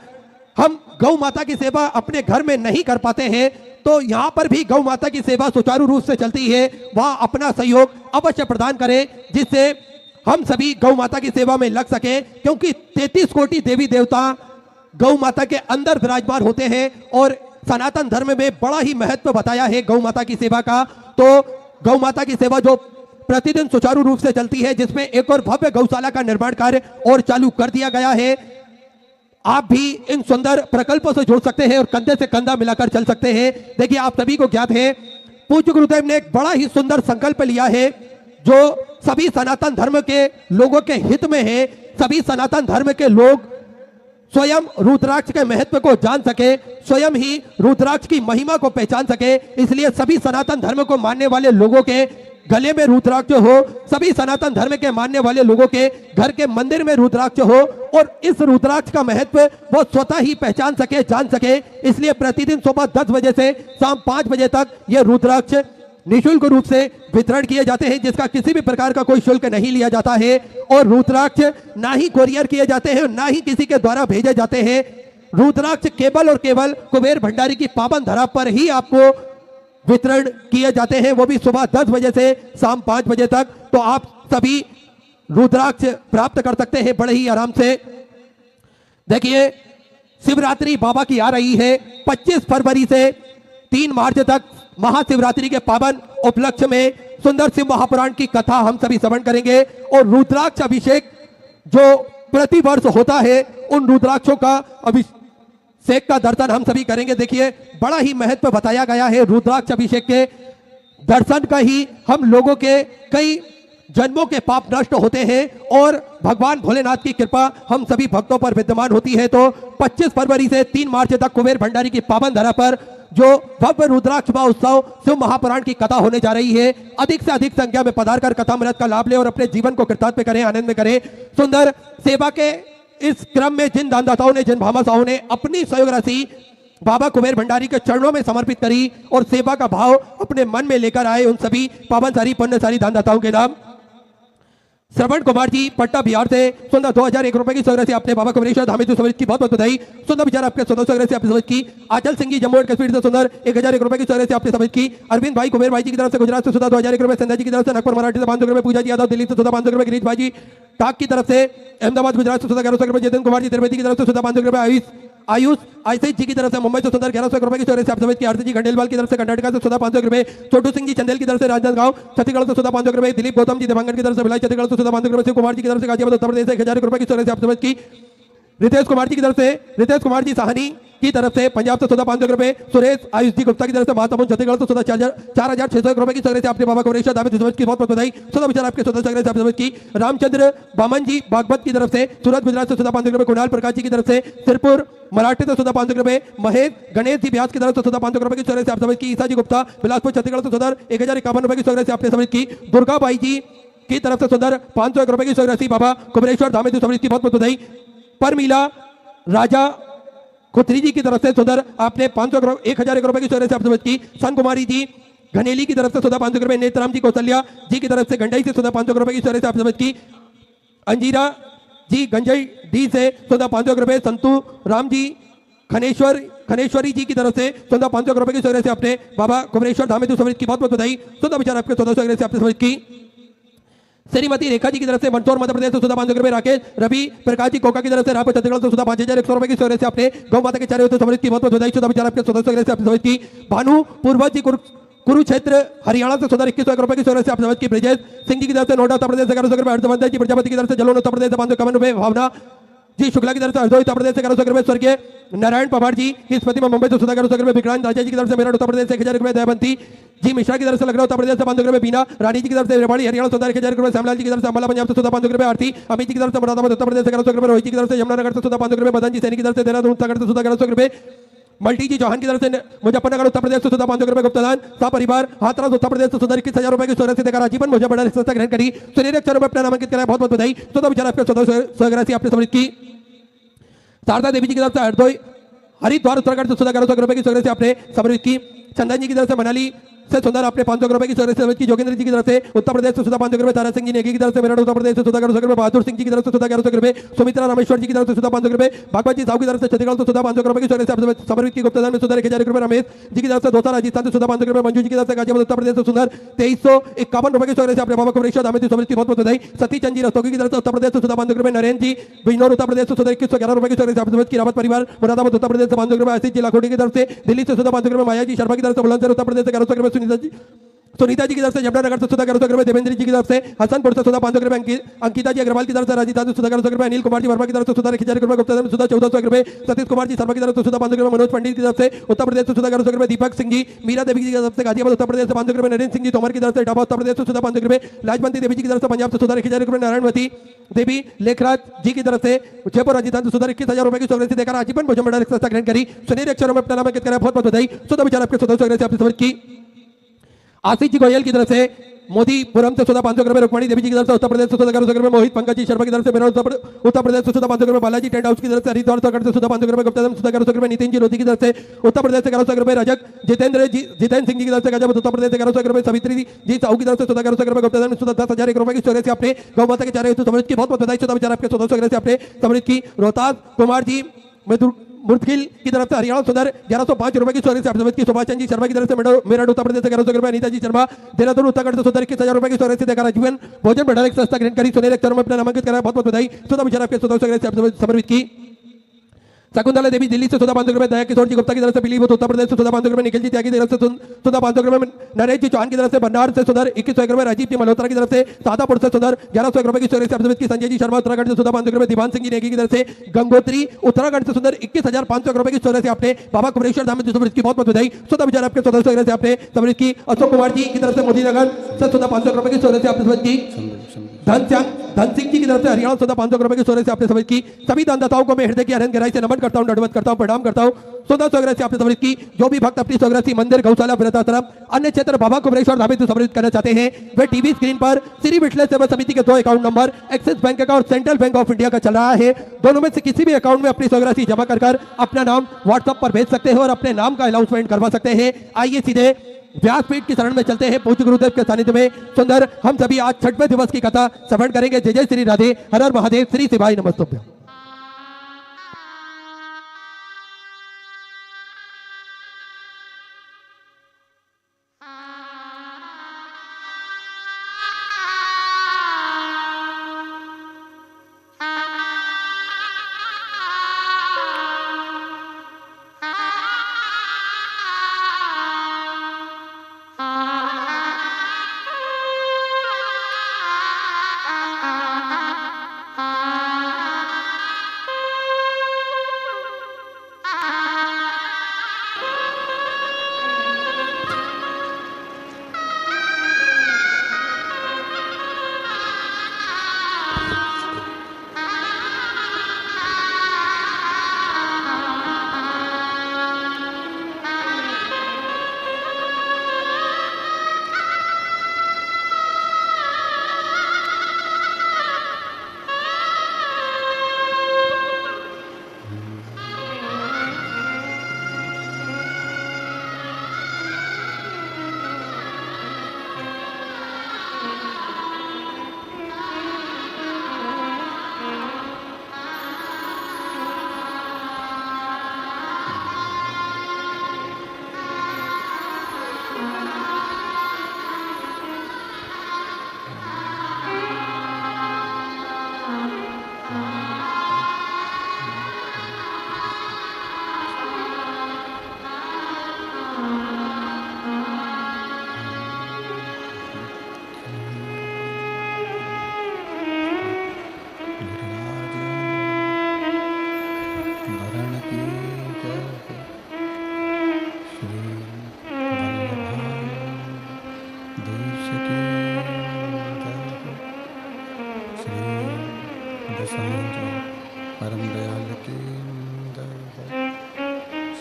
हम गौ माता की सेवा अपने घर में नहीं कर पाते हैं। तो यहाँ पर भी गौ माता की सेवा सुचारू रूप से चलती है, वहाँ अपना सहयोग अवश्य प्रदान करें जिससे हम सभी गौ माता की सेवा में लग सके, क्योंकि 33 कोटि देवी देवता गौ माता के अंदर विराजमान होते हैं और सनातन धर्म में बड़ा ही महत्व बताया है गौ माता की सेवा का। तो गौ माता की सेवा जो प्रतिदिन सुचारू रूप से चलती है, जिसमें एक और भव्य गौशाला का निर्माण कार्य और चालू कर दिया गया है। आप भी इन सुंदर प्रकल्पों से जुड़ सकते हैं और कंधे से कंधा मिलाकर चल सकते हैं। देखिए आप सभी को ज्ञात है पूज्य गुरुदेव ने एक बड़ा ही सुंदर संकल्प लिया है जो सभी सनातन धर्म के लोगों के हित में है। सभी सनातन धर्म के लोग स्वयं रुद्राक्ष के महत्व को जान सके, स्वयं ही रुद्राक्ष की महिमा को पहचान सके। इसलिए सभी सनातन धर्म को मानने वाले लोगों के गले में रुद्राक्ष हो, सभी सनातन धर्म के मानने वाले लोगों के घर के मंदिर में रुद्राक्ष हो और इस रुद्राक्ष का महत्व वो स्वतः ही पहचान सके, जान सके। इसलिए प्रतिदिन सुबह 10 बजे से शाम 5 बजे तक ये रुद्राक्ष निःशुल्क रूप से वितरण किए जाते हैं, जिसका किसी भी प्रकार का कोई शुल्क नहीं लिया जाता है। और रुद्राक्ष ना ही कोरियर किए जाते हैं, ना ही किसी के द्वारा भेजे जाते हैं। रुद्राक्ष केवल और केवल कुबेर भंडारी की पावन धरा पर ही आपको वितरण किए जाते हैं, वो भी सुबह 10 बजे से शाम 5 बजे तक। तो आप सभी रुद्राक्ष प्राप्त कर सकते हैं बड़े ही आराम से। देखिए शिवरात्रि बाबा की आ रही है 25 फरवरी से 3 मार्च तक। महाशिवरात्रि के पावन उपलक्ष्य में सुंदर शिव महापुराण की कथा हम सभी श्रवण करेंगे और रुद्राक्ष अभिषेक जो प्रतिवर्ष होता है उन रुद्राक्षों का अभिषेक का दर्शन हम सभी करेंगे। देखिए बड़ा ही महत्व बताया गया है रुद्राक्ष अभिषेक के दर्शन का ही हम लोगों के कई जन्मों के पाप नष्ट होते हैं और भगवान भोलेनाथ की कृपा हम सभी भक्तों पर विद्यमान होती है। तो 25 फरवरी से 3 मार्च तक कुबेर भंडारी की पावन धरा पर जो भव्य रुद्राक्ष महोत्सव शिव महापुराण की कथा होने जा रही है, अधिक से अधिक संख्या में पधार कर कथा अमृत का लाभ ले और अपने जीवन को कृतार्थ करें, आनंद में करें। सुंदर सेवा के इस क्रम में जिन दानदाताओं ने, जिन भामाशाहों ने अपनी सहयोग राशि बाबा कुबेर भंडारी के चरणों में समर्पित करी और सेवा का भाव अपने मन में लेकर आए, उन सभी पावनसारी पुण्यसारी दानदाताओं के नाम श्रवण कुमार जी पट्टा बिहार से सुंदर 2001 रुपए की सहयोग से आपने बाबा कुबेरेश्वर धाम समझ की बहुत बहुत बधाई। सुंदर विचार आपके सहयोग से आपने समझ की। आचल सिंह जी जम्मू एंड कश्मीर से सुंदर 1001 रुपए की सहयोग से आपने समझ की। अरविंद भाई कुबेर भाई जी की तरफ से गुजरात से सुधा 2001 रुपए, संध्या जी की तरफ से नागपुर महाराष्ट्र से 500 रुपए, पूजा जी यादव दिल्ली से सुधा 500 रुपए, गिरीश भाई जी टाक की तरफ से अहमदाबाद गुजरात से सुधा 1100 रुपए, जतिन कुमार जी त्रिवेदी की तरफ से सुधा 500 रुपए, आयुष आशीष जी की तरफ से मुंबई से सुंदर 1100 रुपए की सहयोग से आप समझ की। आरती जी खंडेलवाल की तरफ से कर्नाटक से सुधा 500 रुपए, छोटू सिंह जी चंदेल की तरफ से राजनांदगांव छत्तीसगढ़ से सुधा 500 रुपए, दिलीप गौतम जी देवांगन की तरफ से भिलाई छत्तीसगढ़ से सुधा 500 रुपए, शिव कुमार जी की तरफ से गाजियाबाद उत्तर प्रदेश से 1000 रुपए की सहयोग से आप समझ की। रितेश कुमार जी की तरफ से, रितेश कुमार जी साहनी की तरफ से पंजाब से सुधा 500 रुपए, सुरेश आयुष जी गुप्ता की तरफ से महासमुंद छत्तीसगढ़ से सुधा 4600 रुपए की सहयोग से आपने बाबा कुबेरेश्वर धाम समझ की बहुत बहुत बधाई। सुधा विचार आपके सुधा सहयोग से आप समझ की। रामचंद्र बामन जी बागपत की तरफ से सूरत गुजरात से सुधा 500 रुपए, कुणाल प्रकाश जी की तरफ से सिरपुर मराठी से सुधा 500 रुपए, महेश गणेश जी ब्यास की तरफ से सुधा 500 रुपए की सहयोग से आप समझ की। ईसा जी गुप्ता बिलासपुर छत्तीसगढ़ से सुधा 1051 रुपए की सहयोग से आपने समझ की। दुर्गा बाई जी की तरफ से सुंदर 501 रुपए की सहयोग राशि बाबा कुबेरेश्वर धाम समझ की बहुत बहुत बधाई। परमीला राजा खुत्री जी की तरफ से सुंदर आपने 1001 रुपए की सहयोग से आप समझ की। सन कुमारी जी घनेली की तरफ से सुधा 500 रुपए, नेतराम जी कौशल्या जी की तरफ से गंडई से सुधा 500 रुपए की सहयोग से आप समझ की। अंजीरा जी गंजई डी से सुधा 500 रुपए, संतू राम जी खनेश्वरी जी की तरफ से सुधा 500 रुपए की सहयोग से आपने बाबा कुबेरेश्वर धाम समझ की बहुत बहुत बधाई। सुधा विचार आपके 1400 से आपने समझ की। श्रीमती रेखा जी की तरफ से मंदसौर मध्य प्रदेश से सुधा 500 रुपए, राकेश रवि प्रकाश जी कोका की तरफ से रायपुर छत्तीसगढ़ से सुधा 5100 रुपए की सहयोग से आपने गौ माता के चारों ओर समझ की बहुत बहुत बधाई। सुधा विचार आपके 1400 से आपने समझ की। भानु पूर्वज जी कुरुक्षेत्र हरियाणा से सुधा 2100 रुपए की सहयोग से आप समझ की। ब्रजेश सिंह जी की तरफ से नोएडा उत्तर प्रदेश से 1100 रुपए, हर्षवर्धन जी प्रजापति की तरफ से जलोन उत्तर प्रदेश से 551 रुपए, भावना जी शुक्ला की तरफ से हरदोई उत्तर प्रदेश से 1100 रुपए, स्वर्गीय नारायण पवार जी की स्मृति में मुंबई से सुधा 1100 रुपए, विक्रांत राजा जी की तरफ से मेरठ उत्तर प्रदेश से 1000 रुपए, दयावंती जी मिश्रा की तरफ से लखनऊ उत्तर प्रदेश से 500 रुपए, बीना रानी जी की तरफ से रेवाड़ी हरियाणा सुधा 1000 रुपए, श्यामलाल जी की तरफ से अम्बाला पंजाब से सुधा 500 रुपए, आरती अमित जी की तरफ से मुरादाबाद उत्तर प्रदेश से 1100 रुपए, रोहित जी की तरफ से यमुनानगर से सुधा 500 रुपए, मदन जी सैनी की तरफ से देहरादून सागर से सुधा 1100 रुपए, मल्टी जी चौहान की तरफ से मुजफ्फरनगर उत्तर प्रदेश से 500 रुपए गुप्तदान। सा परिवार हाथरस उत्तर प्रदेश से 21,000 रुपए की सोलह से देकर आजीवन मुझे बड़ा रिश्ता ग्रहण करी। सुनील अक्षर में अपना नामांकित कराया, बहुत बहुत बधाई। स्वतः विचार आपके स्वतः राशि आपने समृद्ध की। शारदा देवी जी की तरफ से हरिद्वार उत्तराखंड से 1100 रुपए की सोलह से आपने समृद्ध की। चंदन जी की तरफ से मनाली से सुंदर आपने 500 रुपए की सोलह से की। जोगेंद्र जी की तरफ से उत्तर प्रदेश से 500 रुपए। तारा सिंह जी नेगी की तरफ से मेरठ उत्तर प्रदेश से 1100 रुपए। बहादुर सिंह जी की तरफ से 1100 रुपए। सुमित्रा रामेश्वर जी की तरफ से 500 रुपए। भागवत जी साहू की तरफ से छत्तीसगढ़ से 500 रुपए की सोलह से समर्पित की। गुप्तदान में सुंदर 1000 रुपए। रमेश जी की तरफ से दौसा राजस्थान से 500 रुपए। मंजू जी की तरफ से गाजियाबाद उत्तर प्रदेश से सुंदर 2351 रुपए की सोलह से आपने बाबा को समृद्धि बहुत बहुत बधाई। सती चंद जी रस्तोगी की तरफ से उत्तर प्रदेश से 500 रुपए। नरेंद्र जी बिजनौर उत्तर प्रदेश से 2111 रुपए की सोलह से आपने की। रावत परिवार मुरादाबाद उत्तर प्रदेश से 500 रुपए। आशीष जी लाखोटी की तरफ से दिल्ली से 500 रुपए। माया जी शर्मा की तरफ से बुलंदशहर उत्तर प्रदेश से 1100 रुपए। सुनीता जी की तरफ से जमुनानगर से 1100 रुपए। देवेंद्र जी की तरफ से हसनपुर से 500 रुपए। अंकिता जी अग्रवाल की तरफ से राजस्थान से 1100 रुपए। अनिल कुमार जी वर्मा की तरफ से 1000 रुपए। गुप्ता 1400 रुपए। सतीश कुमार जी शर्मा की तरफ से 500 रुपए। मनोज पंडित की तरफ से उत्तर प्रदेश से 1100 रुपए। दीपक सिंह जी मीरा देवी की तरफ से गाजियाबाद उत्तर प्रदेश से 500 रुपए। नरेंद्र सिंह जी तोमर की तरफ से इटावा उत्तर प्रदेश से 500 रुपए। लाजवंती देवी जी की तरफ से पंजाब से 1000 रुपए। नारायणवती देवी लेखराज जी की तरफ से जयपुर राजस्थान से 21,000 रुपए की सोलह से देकर आजीवन भोजन बड़ा रिश्ता ग्रहण करी। सुनील अक्षरों में अपना नामांकित कराया, बहुत बहुत बधाई। स्वतः विचार आपके स्वतः से आपने समझ की। आशीष जी गोयल की तरफ से मोदीपुरम से 500 रुपए। रुक्मणी देवी जी की तरफ से उत्तर प्रदेश से 1100 रुपए। मोहित पंकज जी शर्मा की तरफ से मेरठ उत्तर प्रदेश से 500 रुपए। बालाजी टेंट हाउस की तरफ से हरिद्वार उत्तराखंड से 500 रुपए। गुप्ता 1100 रुपए। नितिन जी रोधी की तरफ से उत्तर प्रदेश से 1100 रुपए। रजक जितेंद्र सिंह जी की तरफ से गाजियाबाद उत्तर प्रदेश से 1100 रुपए। सवित्री जी साहू की तरफ से 1100 रुपए। गुप्ता 10,000 रुपए की सोलह से आपने गौ माता के चारे समृद्ध की, बहुत बहुत बधाई। स्वतः विचार आपके 1400 से आपने समृद्ध की। रोहतास कुमार जी मुर्दखिल की तरफ से हरियाणा सुंदर 1105 रुपए की सोलह से आपने की। सुभाष चंद जी शर्मा की तरफ से मेरठ उत्तर प्रदेश से 1100 रुपए। अनीता जी शर्मा देहरादून उत्तराखंड से 21,000 रुपए की सोलह से देकर आजीवन भोजन बढ़ा सस्ता ग्रहण करी। सुनील अक्षर में अपना नामांकित कराया, बहुत बहुत बधाई। स्वतः विचार आपके 1400 से आपने समर्पित की। शकुंतला देवी दिल्ली से 500 रुपए। दया किशोर जी गुप्ता की तरफ से पीलीभीत उत्तर प्रदेश से 500 रुपए। निखिल जी त्यागी की तरफ से 500 रुपए। नरेश जी चौहान की तरफ से भंडार से 2100 रुपए। राजीव जी मल्होत्रा की तरफ से सादापुर से 1100 रुपए की सोलह से आपने की। संजय जी शर्मा उत्तराखंड से 500 रुपए। दीवान सिंह जी नेगी की तरफ से गंगोत्री उत्तराखंड से 21,500 रुपए की सोलह से आपने बाबा कुबरेश्वर धाम में समृद्ध की, बहुत बहुत बधाई। स्वतः विचार आपके 1400 से आपने समृद्ध की। अशोक कुमार जी की तरफ से मोदीनगर से 500 रुपए की सोलह से आपने समृद्ध की। धन सिंह जी की तरफ से हरियाणा 500 रुपए की सोलह से आपने समृद्ध की। सभी दानदाताओं को मैं हृदय की अनंत गहराई से नमन करता हूं, दंडवत करता हूं, प्रणाम करता हूं। 1400 से आपने समृद्ध की। जो भी भक्त अपनी स्वग्रसी मंदिर, गौशाला, वृद्धाश्रम, अन्य क्षेत्र बाबा कुबरेश्वर धाम में समृद्ध करना चाहते हैं, वे टीवी स्क्रीन पर श्री विठलेश्वर सेवा समिति के 2 अकाउंट नंबर एक्सिस बैंक का और सेंट्रल बैंक ऑफ इंडिया का चल रहा है। दोनों में से किसी भी अकाउंट में अपनी स्वग्रसी जमा कर अपना नाम व्हाट्सएप पर भेज सकते हैं और अपने नाम का अनाउंसमेंट करवा सकते हैं। आइए सीधे व्यासपीठ की शरण में चलते हैं। पूज्य गुरुदेव के सानिध्य में सुंदर हम सभी आज 6वें दिवस की कथा श्रवण करेंगे। जय जय श्री राधे, हर हर महादेव, श्री शिवाय नमस्तुभ्यं। परम दयाल की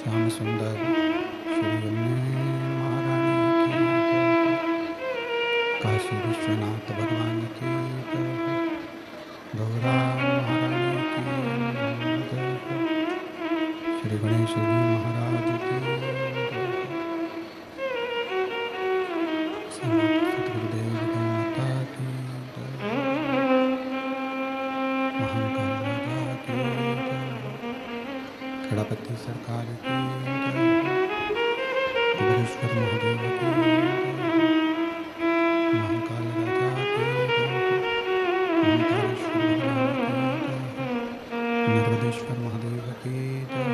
श्याम सुंदर श्री यमुने महारानी की जय। काशी विश्वनाथ भगवान की जय। गौरा महारानी की जय। श्री गणेश जी महाराज की जय। सतगुरुदेव माता की जय। महाकाल राजा की जय। गणपति सरकार की जय। अमरेश्वर महादेव की जय। महाकाल राजा की जय। ओंकारेश्वर भगवान की जय। नर्मदेश्वर महादेव की जय।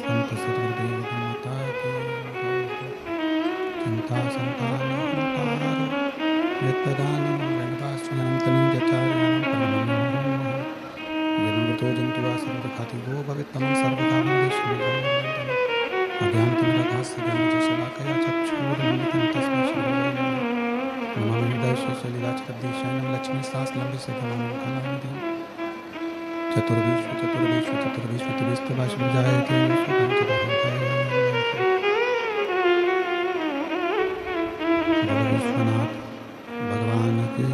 संत सतगुरुदेव माता की जय। चिंता संतान हंतार नित्यदानं गणवास्वनं तनुजचार्यं यन्मृतो जन्तुवा सर्वघाति वो भवितं सर्वदा वन्देष्मि अज्ञानतिमिराभास्य ज्ञानजशलाकया चक्षुरुन्मिलितं तस्मै श्रीगुरवे नमः। नमामि हृदयेश्वरलीलाचरद्देशयनं लक्ष्मीशासनविसर्गमानं कलानिधिं चतुर्विश्वचतुर्विश्वचतुर्विश्वचतुर्विश्वजायते विश्वनाथ भगवान की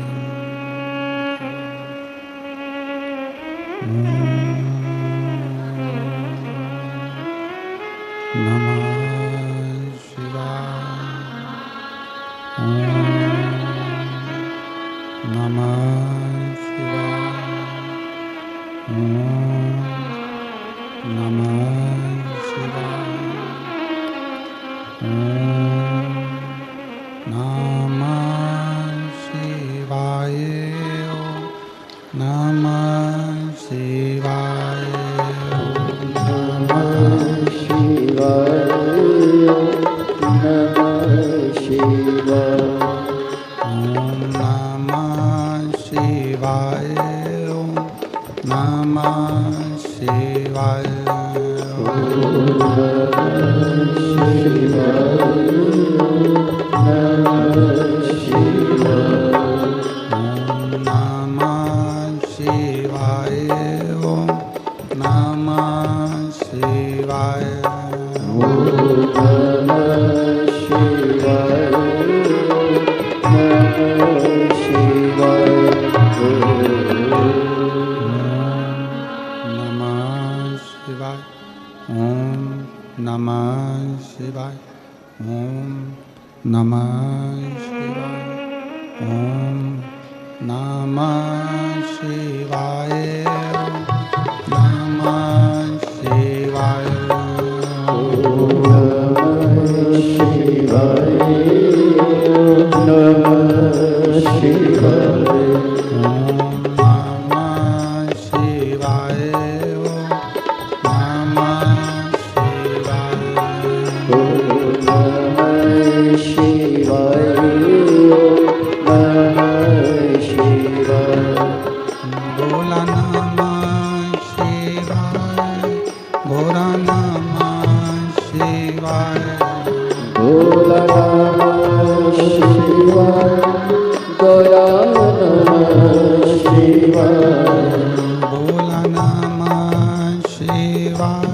नमः शिवाय। नमः शिवाय। नमः शिवाय। नमः शिवाय। नमः शिवाय। नमः शिवाय। नमः शिवाय। ओम नमः शिवाय। ओम नमः शिवाय। ओम नमः शिवाय। ओम नमः शिवाय। ओम नमः शिवाय। ओम नमः शिवाय। नमः शिवाय। शिवाय।